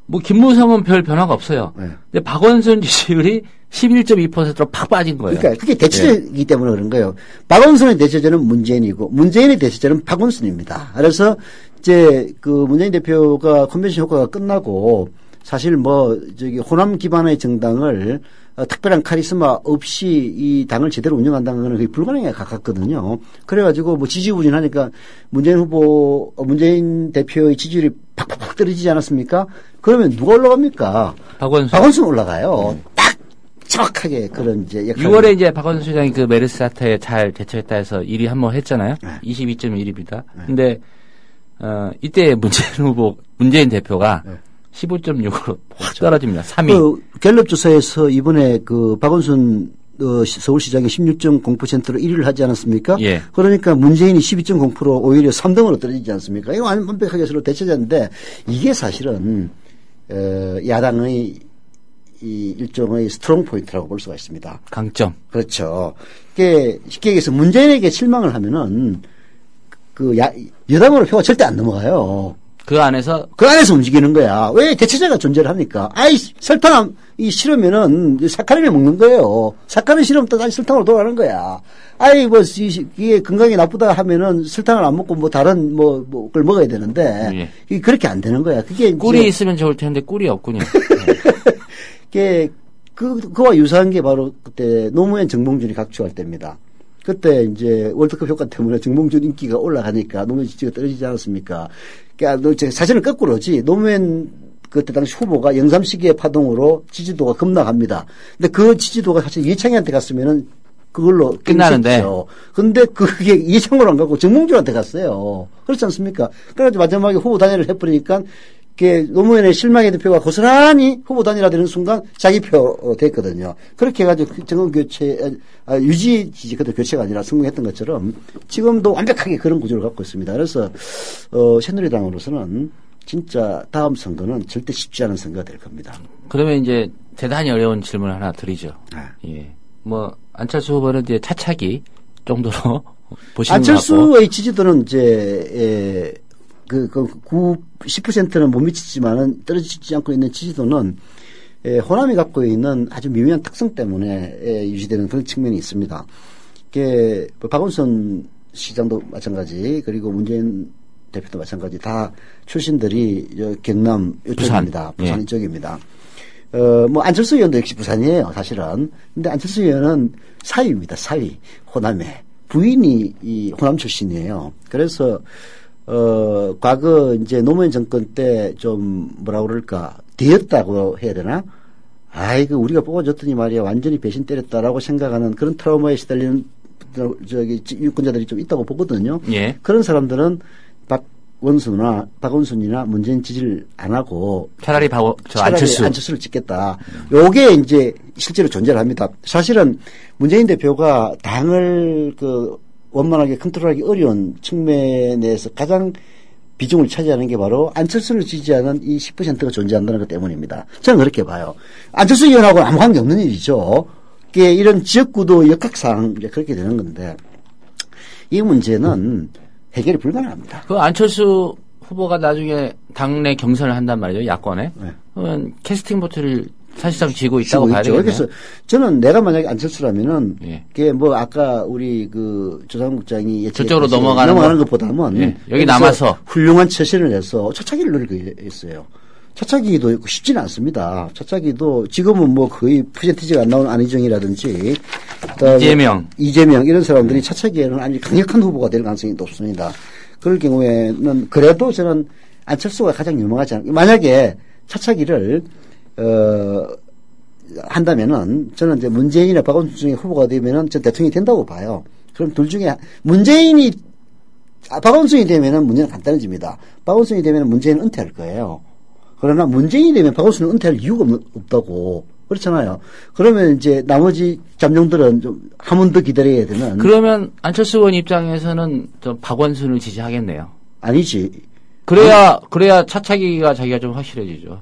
뭐 김무성은 별 변화가 없어요. 네. 근데 박원순 지지율이 11.2%로 팍 빠진 거예요. 그러니까 그게 대체제이기 때문에 그런 거예요. 박원순의 대체제는 문재인이고 문재인의 대체제는 박원순입니다. 그래서 이제 문재인 대표가 컨벤션 효과가 끝나고 사실 호남 기반의 정당을 특별한 카리스마 없이 이 당을 제대로 운영한다는 것은 거의 불가능에 가깝거든요. 그래가지고 지지부진하니까 문재인 대표의 지지율이 팍팍팍 떨어지지 않았습니까? 그러면 누가 올라갑니까? 박원순 올라가요. 딱 정확하게 그런 이제 역할. 6월에 이제 박원순 시장이 메르스 사태에 잘 대처했다 해서 1위 한번 했잖아요. 네. 22.1입니다. 네. 근데 이때 문재인 대표가 네. 15.6으로 확 떨어집니다. 3위. 갤럽 조사에서 이번에 박원순 서울시장이 16.0%로 1위를 하지 않았습니까? 예. 그러니까 문재인이 12.0% 오히려 3등으로 떨어지지 않습니까? 이거 완벽하게 서로 대체자인데 이게 사실은 야당의 이 일종의 스트롱 포인트라고 볼 수가 있습니다. 강점. 그렇죠. 이게 쉽게 얘기해서 문재인에게 실망을 하면은 여당으로 표가 절대 안 넘어가요. 그 안에서 움직이는 거야. 왜 대체제가 존재를 하니까. 설탕 싫으면은 사카린을 먹는 거예요. 사카린 싫으면 또 다시 설탕으로 돌아가는 거야. 이게 건강에 나쁘다 하면은 설탕을 안 먹고 다른 걸 먹어야 되는데 이게 그렇게 안 되는 거야. 그게 꿀이 있으면 좋을 텐데 꿀이 없군요. 그와 유사한 게 바로 그때 노무현 정몽준이 각축할 때입니다. 그때 이제 월드컵 효과 때문에 정몽준 인기가 올라가니까 노무현 지지가 떨어지지 않았습니까? 그러니까 사실은 거꾸로지. 노무현 그때 당시 후보가 영삼시기의 파동으로 지지도가 급락합니다. 근데 그 지지도가 사실 이해창이한테 갔으면은 그걸로 끝나는데. 근데 그게 이해창으로 안 가고 정몽준한테 갔어요. 그렇지 않습니까? 그래가지고 마지막에 후보 단일을 해버리니까 노무현의 실망의 대표가 고스란히 후보 단일화되는 순간 자기 표 됐거든요. 그렇게 해가지고 정권 교체, 유지 지지, 그때 교체가 아니라 성공했던 것처럼 지금도 완벽하게 그런 구조를 갖고 있습니다. 그래서, 새누리당으로서는 진짜 다음 선거는 절대 쉽지 않은 선거가 될 겁니다. 그러면 이제 대단히 어려운 질문을 하나 드리죠. 예. 안철수 후보는 이제 차차기 정도로 보시는 것 같고. 안철수의 지지도는 이제, 10%는 못 미치지만은 떨어지지 않고 있는 지지도는 호남이 갖고 있는 아주 미묘한 특성 때문에 유지되는 그런 측면이 있습니다. 박원순 시장도 마찬가지 그리고 문재인 대표도 마찬가지 다 출신들이 경남 이쪽입니다. 부산 예. 이쪽입니다. 안철수 의원도 역시 부산이에요, 사실은. 근데 안철수 의원은 사위입니다, 사위. 호남에. 부인이 이 호남 출신이에요. 그래서 과거 이제 노무현 정권 때 좀 뭐라 그럴까 되었다고 해야 되나? 아이고 우리가 뽑아줬더니 말이야 완전히 배신 때렸다라고 생각하는 그런 트라우마에 시달리는 저기 유권자들이 좀 있다고 보거든요. 예. 그런 사람들은 박원순이나 문재인 지지를 안 하고 차라리 안철수를 찍겠다. 요게 이제 실제로 존재를 합니다. 사실은 문재인 대표가 당을 원만하게 컨트롤하기 어려운 측면에서 가장 비중을 차지하는 게 바로 안철수를 지지하는 이 10%가 존재한다는 것 때문입니다. 저는 그렇게 봐요. 안철수 의원하고는 아무 관계 없는 일이죠. 이런 지역구도 역학상 이제 그렇게 되는 건데 이 문제는 해결이 불가능합니다. 그 안철수 후보가 나중에 당내 경선을 한단 말이죠. 야권에. 네. 그러면 캐스팅 보트를 사실상 쥐고 있다고 봐야 되겠네요. 그래서 저는 내가 만약에 안철수라면은 예. 그게 뭐 아까 우리 조상욱 국장이 저쪽으로 넘어가는 것보다는 예. 여기 남아서 훌륭한 처신을 해서 차차기를 노리고 있어요. 차차기도 쉽지는 않습니다. 차차기도 지금은 뭐 거의 퍼센티지가 안 나오는 안희정이라든지 이재명 이런 사람들이 차차기에는 아주 강력한 후보가 될 가능성이 높습니다. 그럴 경우에는 그래도 저는 안철수가 가장 유망하지 않을까. 만약에 차차기를 한다면은 저는 이제 문재인이나 박원순 중에 후보가 되면은 전 대통령이 된다고 봐요. 그럼 둘 중에 박원순이 되면은 문제는 간단해집니다. 박원순이 되면은 문재인은 은퇴할 거예요. 그러나 문재인이 되면 박원순은 은퇴할 이유가 없다고. 그렇잖아요. 그러면 이제 나머지 잠룡들은 좀 한 번 더 기다려야 되는. 그러면 안철수 의원 입장에서는 좀 박원순을 지지하겠네요. 아니지. 그래야 차차기가 자기가 좀 확실해지죠.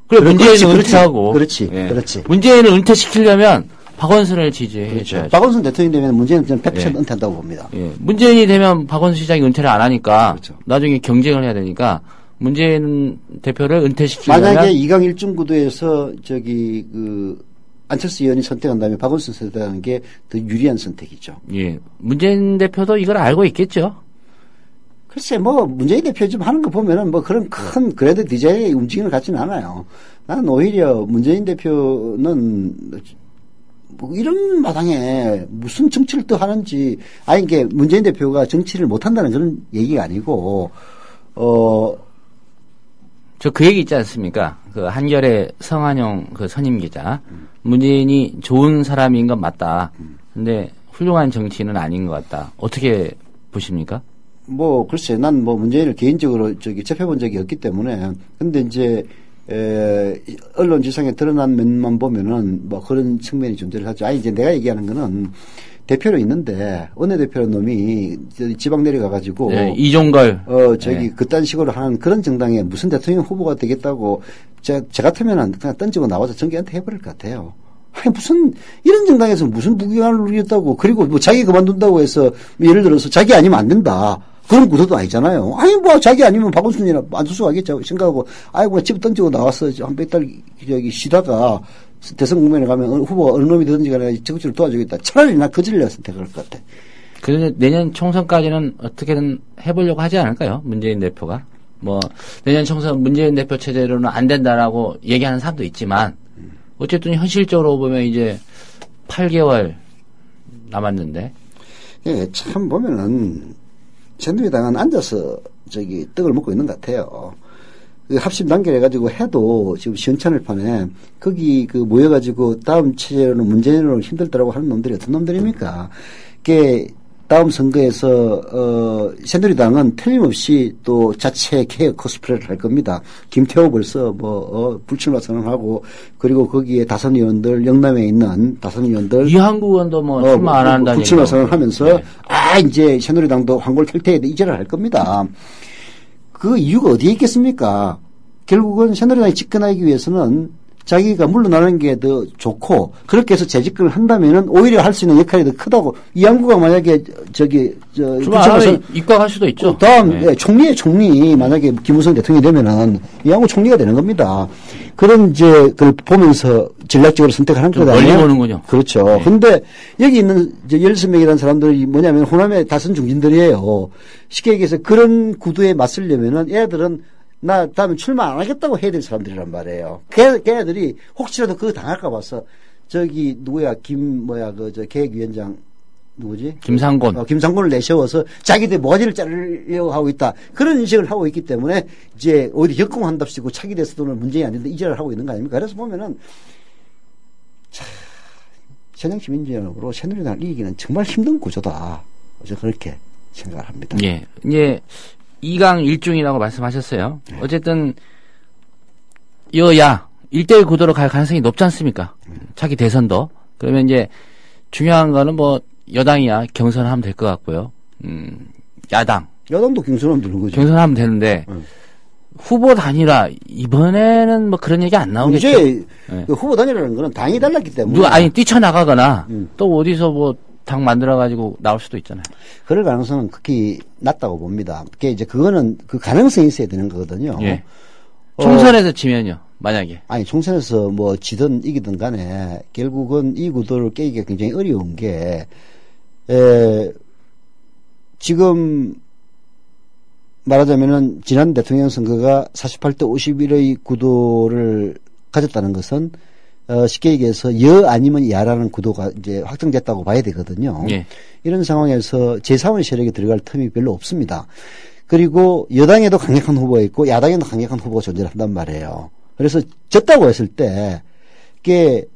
그래 문재인은 은퇴하고. 그렇지. 예. 그렇지. 문재인을 은퇴시키려면 박원순을 지지해줘야죠. 그렇죠. 박원순 대통령이 되면 문재인은 저는 100% 예. 은퇴한다고 봅니다. 예. 문재인이 되면 박원순 시장이 은퇴를 안 하니까 그렇죠. 나중에 경쟁을 해야 되니까 문재인 대표를 은퇴시키려면 만약에 2강 1중 구도에서 안철수 의원이 선택한다면 박원순 선택하는 게 더 유리한 선택이죠. 예. 문재인 대표도 이걸 알고 있겠죠. 글쎄, 문재인 대표 좀 하는 거 보면은 그런 큰 그래도 디자인의 움직임을 갖지는 않아요. 나는 오히려 문재인 대표는 이런 마당에 무슨 정치를 또 하는지, 이게 문재인 대표가 정치를 못한다는 그런 얘기가 아니고, 저 그 얘기 있지 않습니까? 한겨레 성한용 선임 기자. 문재인이 좋은 사람인 건 맞다. 근데 훌륭한 정치인은 아닌 것 같다. 어떻게 보십니까? 글쎄, 난 문재인을 개인적으로 접해본 적이 없기 때문에. 근데 이제, 언론 지상에 드러난 면만 보면은 그런 측면이 존재를 하죠. 이제 내가 얘기하는 거는 대표로 있는데, 원내대표라는 놈이 지방 내려가가지고. 네, 이종걸. 네. 그딴 식으로 하는 그런 정당에 무슨 대통령 후보가 되겠다고 저 같으면은 그냥 던지고 나와서 정계한테 해버릴 것 같아요. 이런 정당에서 무슨 무기관을 누리겠다고, 그리고 자기 그만둔다고 해서, 예를 들어서 자기 아니면 안 된다. 그런 구도도 아니잖아요. 자기 아니면 박원순이나 안철수 하겠죠. 생각하고, 집 던지고 나와서 한 몇 달, 쉬다가 대선 국면에 가면 후보가 어느 놈이 되든지 간에 정치를 도와주겠다. 차라리 나 그질려 선택할 것 같아. 그런데 내년 총선까지는 어떻게든 해보려고 하지 않을까요? 문재인 대표가. 내년 총선 문재인 대표 체제로는 안 된다라고 얘기하는 사람도 있지만, 어쨌든 현실적으로 보면 이제 8개월 남았는데. 예, 참 보면은, 새누리당은 앉아서 떡을 먹고 있는 것 같아요. 합심 단결해가지고 해도 지금 시원찮을 판에 거기 모여가지고 다음 체제로는 문재인으로 힘들더라고 하는 놈들이 어떤 놈들입니까? 다음 선거에서 새누리당은 틀림없이 또 자체 개혁 코스프레를 할 겁니다. 김태호 벌써 불출마 선언하고, 그리고 거기에 다선 의원들, 영남에 있는 다선 의원들 이한구 의원도 출마 안 한다니까 불출마 선언하면서 네. 이제 새누리당도 황골 탈퇴에 이제를 할 겁니다. 그 이유가 어디에 있겠습니까? 결국은 새누리당이 집권하기 위해서는 자기가 물러나는 게 더 좋고, 그렇게 해서 재집권을 한다면은 오히려 할 수 있는 역할이 더 크다고. 이한구가 만약에 입각할 수도 있죠. 다음 총리 만약에 김무성 대통령이 되면은 이한구 총리가 되는 겁니다. 그런 그걸 보면서 전략적으로 선택하는 거다. 멀리 보는군요. 그렇죠. 네. 근데 여기 있는 13명이라는 사람들이 뭐냐면 호남의 다선 중진들이에요. 쉽게 얘기해서 그런 구도에 맞서려면은 얘들은 나 다음에 출마 안 하겠다고 해야 될 사람들이란 말이에요. 걔네들이 혹시라도 그거 당할까 봐서 계획위원장 누구지? 김상곤. 김상곤을 내세워서 자기들 모가지를 자르려고 하고 있다. 그런 인식을 하고 있기 때문에 이제 오히려 역공한답시고 차기 대수도는 문제가 아닌데 이제를 하고 있는 거 아닙니까? 그래서 보면은 새정치민주연합으로 새누리당을 이기기는 정말 힘든 구조다. 저는 그렇게 생각을 합니다. 예. 이제 2강 1중이라고 말씀하셨어요. 어쨌든 여야 1대1 구도로 갈 가능성이 높지 않습니까? 차기 대선도. 그러면 이제 중요한 거는 뭐 여당이야 경선하면 될 것 같고요. 야당도 경선하면 되는 거죠. 경선하면 되는데 후보 단일화 이번에는 뭐 그런 얘기 안 나오겠죠. 이제 네. 그 후보 단일화라는 거는 당이 달랐기 때문에 누가 아니 뛰쳐나가거나 또 어디서 뭐 당 만들어 가지고 나올 수도 있잖아요. 그럴 가능성은 극히 낮다고 봅니다. 그게 이제 그거는 그 가능성이 있어야 되는 거거든요. 예. 총선에서 지면요. 만약에. 아니 총선에서 뭐 지든 이기든 간에 결국은 이 구도를 깨기가 굉장히 어려운 게 지금 말하자면은 지난 대통령 선거가 48대 51의 구도를 가졌다는 것은 쉽게 얘기해서 여 아니면 야라는 구도가 이제 확정됐다고 봐야 되거든요. 예. 이런 상황에서 제3의 세력이 들어갈 틈이 별로 없습니다. 그리고 여당에도 강력한 후보가 있고 야당에도 강력한 후보가 존재한단 말이에요. 그래서 졌다고 했을 때 이게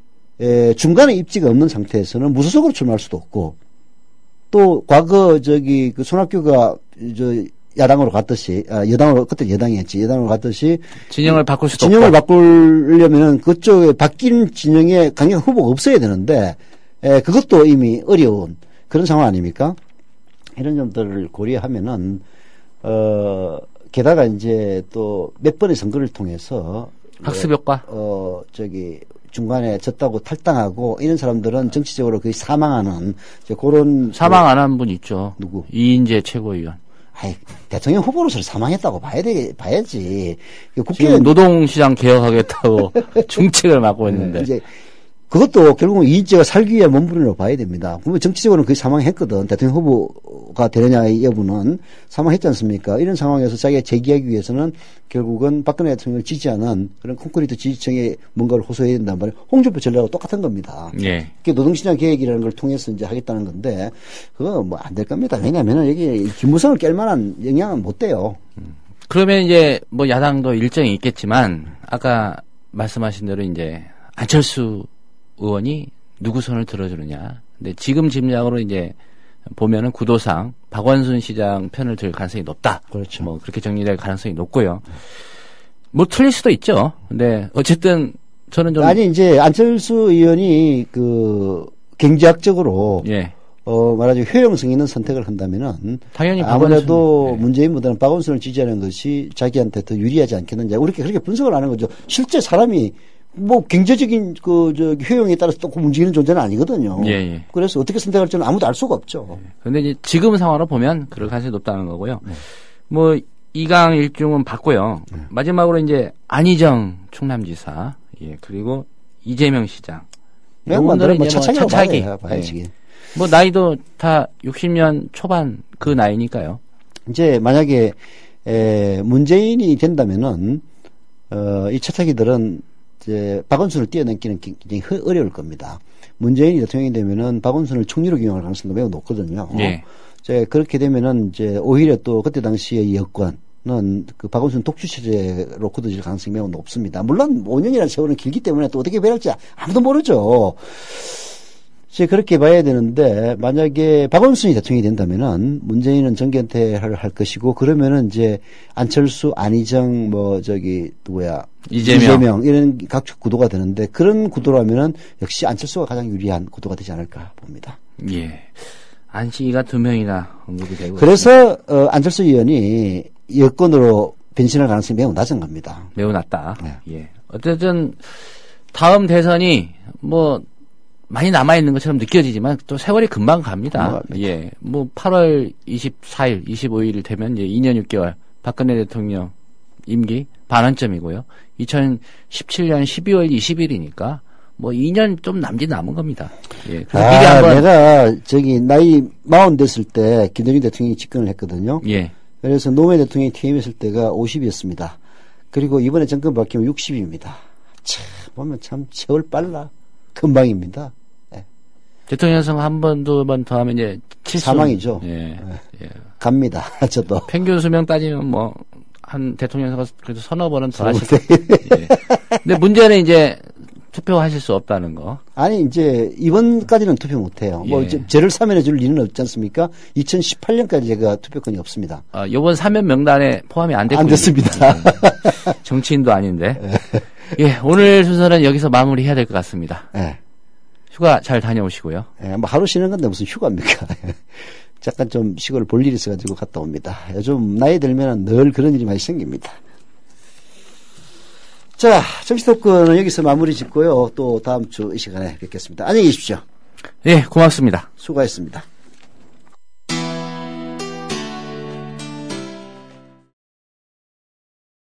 중간에 입지가 없는 상태에서는 무소속으로 출마할 수도 없고 또 과거 그 손학규가 야당으로 갔듯이 여당으로 그때 여당이었지 여당으로 갔듯이 진영을 바꿀 수도 진영을 없고. 바꾸려면은 그쪽에 바뀐 진영에 강력한 후보가 없어야 되는데 그것도 이미 어려운 그런 상황 아닙니까? 이런 점들을 고려하면은 게다가 이제 또 몇 번의 선거를 통해서 학습 효과. 중간에 졌다고 탈당하고 이런 사람들은 정치적으로 거의 사망하는 이제 그런 사망 안 한 분 있죠. 누구? 이인재 최고위원. 아이, 대통령 후보로서 사망했다고 봐야지. 지금 노동시장 개혁하겠다고 중책을 맡고 있는데. 이제 그것도 결국은 이인재가 살기 위한 몸부림으로 봐야 됩니다. 그러면 정치적으로는 거의 사망했거든. 대통령 후보가 되느냐의 여부는 사망했지 않습니까? 이런 상황에서 자기가 재기하기 위해서는 결국은 박근혜 대통령을 지지하는 그런 콘크리트 지지층에 뭔가를 호소해야 된단 말이에요. 홍준표 전략하고 똑같은 겁니다. 예. 그게 노동시장 개혁이라는 걸 통해서 이제 하겠다는 건데 그거 뭐 안 될 겁니다. 왜냐하면 여기 김무성을 깰 만한 영향은 못 돼요. 그러면 이제 뭐 야당도 일정이 있겠지만 아까 말씀하신 대로 이제 안철수 의원이 누구 손을 들어주느냐. 근데 지금 짐작으로 이제 보면은 구도상 박원순 시장 편을 들 가능성이 높다. 그렇죠. 뭐 그렇게 정리될 가능성이 높고요. 뭐 틀릴 수도 있죠. 근데 어쨌든 저는 좀 아니 이제 안철수 의원이 그 경제학적으로 예. 말하자면 효용성 있는 선택을 한다면은 당연히 아무래도 박원순, 예. 문재인보다는 박원순을 지지하는 것이 자기한테 더 유리하지 않겠느냐. 그렇게 분석을 하는 거죠. 실제 사람이 뭐 경제적인 효용에 따라서 또 움직이는 존재는 아니거든요. 예, 예. 그래서 어떻게 선택할지는 아무도 알 수가 없죠. 근데 이제 지금 상황으로 보면 그럴 가능성이 높다는 거고요. 뭐 2강 1중은 봤고요. 마지막으로 이제 안희정 충남지사, 예, 그리고 이재명 시장. 이분들은 뭐 차차기로 차차기. 봐야지. 예. 뭐 나이도 다 60년 초반 그 나이니까요. 이제 만약에 문재인이 된다면은 이 차차기들은 이제 박원순을 뛰어넘기는 굉장히 어려울 겁니다. 문재인이 대통령이 되면은 박원순을 총리로 기용할 가능성도 매우 높거든요. 예. 이제 그렇게 되면은 이제 오히려 또 그때 당시의 여권은 그 박원순 독주 체제로 굳어질 가능성이 매우 높습니다. 물론 5년이라는 세월은 길기 때문에 또 어떻게 변할지 아무도 모르죠. 이제 그렇게 봐야 되는데 만약에 박원순이 대통령이 된다면은 문재인은 정계은퇴를 할 것이고 그러면은 이제 안철수, 안희정 이재명 이런 각축 구도가 되는데 그런 구도라면은 역시 안철수가 가장 유리한 구도가 되지 않을까 봅니다. 예. 안씨가 2명이나 언급이 되고 그래서 안철수 의원이 여권으로 변신할 가능성이 매우 낮은 겁니다. 매우 낮다. 네. 예. 어쨌든 다음 대선이 뭐 많이 남아있는 것처럼 느껴지지만 또 세월이 금방 갑니다. 예. 뭐 8월 24일, 25일 되면 이제 2년 6개월 박근혜 대통령 임기 반환점이고요. 2017년 12월 20일이니까 뭐 2년 좀 남은 겁니다. 예. 내가 나이 40 됐을 때 김대중 대통령이 집권을 했거든요. 예. 그래서 노무현 대통령이 퇴임했을 때가 50이었습니다. 그리고 이번에 정권 바뀌면 60입니다. 참 보면 참 세월 빨라. 금방입니다. 네. 대통령 선거 한 번, 두 번 더 하면 이제 7선. 사망이죠. 예. 예. 갑니다. 저도. 평균 수명 따지면 뭐, 한 대통령 선거 그래도 서너 번은 더 하실 거예요. 예. 근데 문제는 이제 투표하실 수 없다는 거. 아니, 이제, 이번까지는 투표 못해요. 뭐, 예. 죄를 사면해 줄 리는 없지 않습니까? 2018년까지 제가 투표권이 없습니다. 요번 사면 명단에 포함이 안 됐군요. 안 됐습니다. 정치인도 아닌데. 예, 오늘 순서는 여기서 마무리해야 될 것 같습니다. 예. 휴가 잘 다녀오시고요. 예, 뭐 하루 쉬는 건데 무슨 휴가입니까? 잠깐 좀 시골 볼 일이 있어가지고 갔다 옵니다. 요즘 나이 들면 늘 그런 일이 많이 생깁니다. 자, 정치 토크는 여기서 마무리 짓고요. 또 다음 주 이 시간에 뵙겠습니다. 안녕히 계십시오. 예, 고맙습니다. 수고하셨습니다.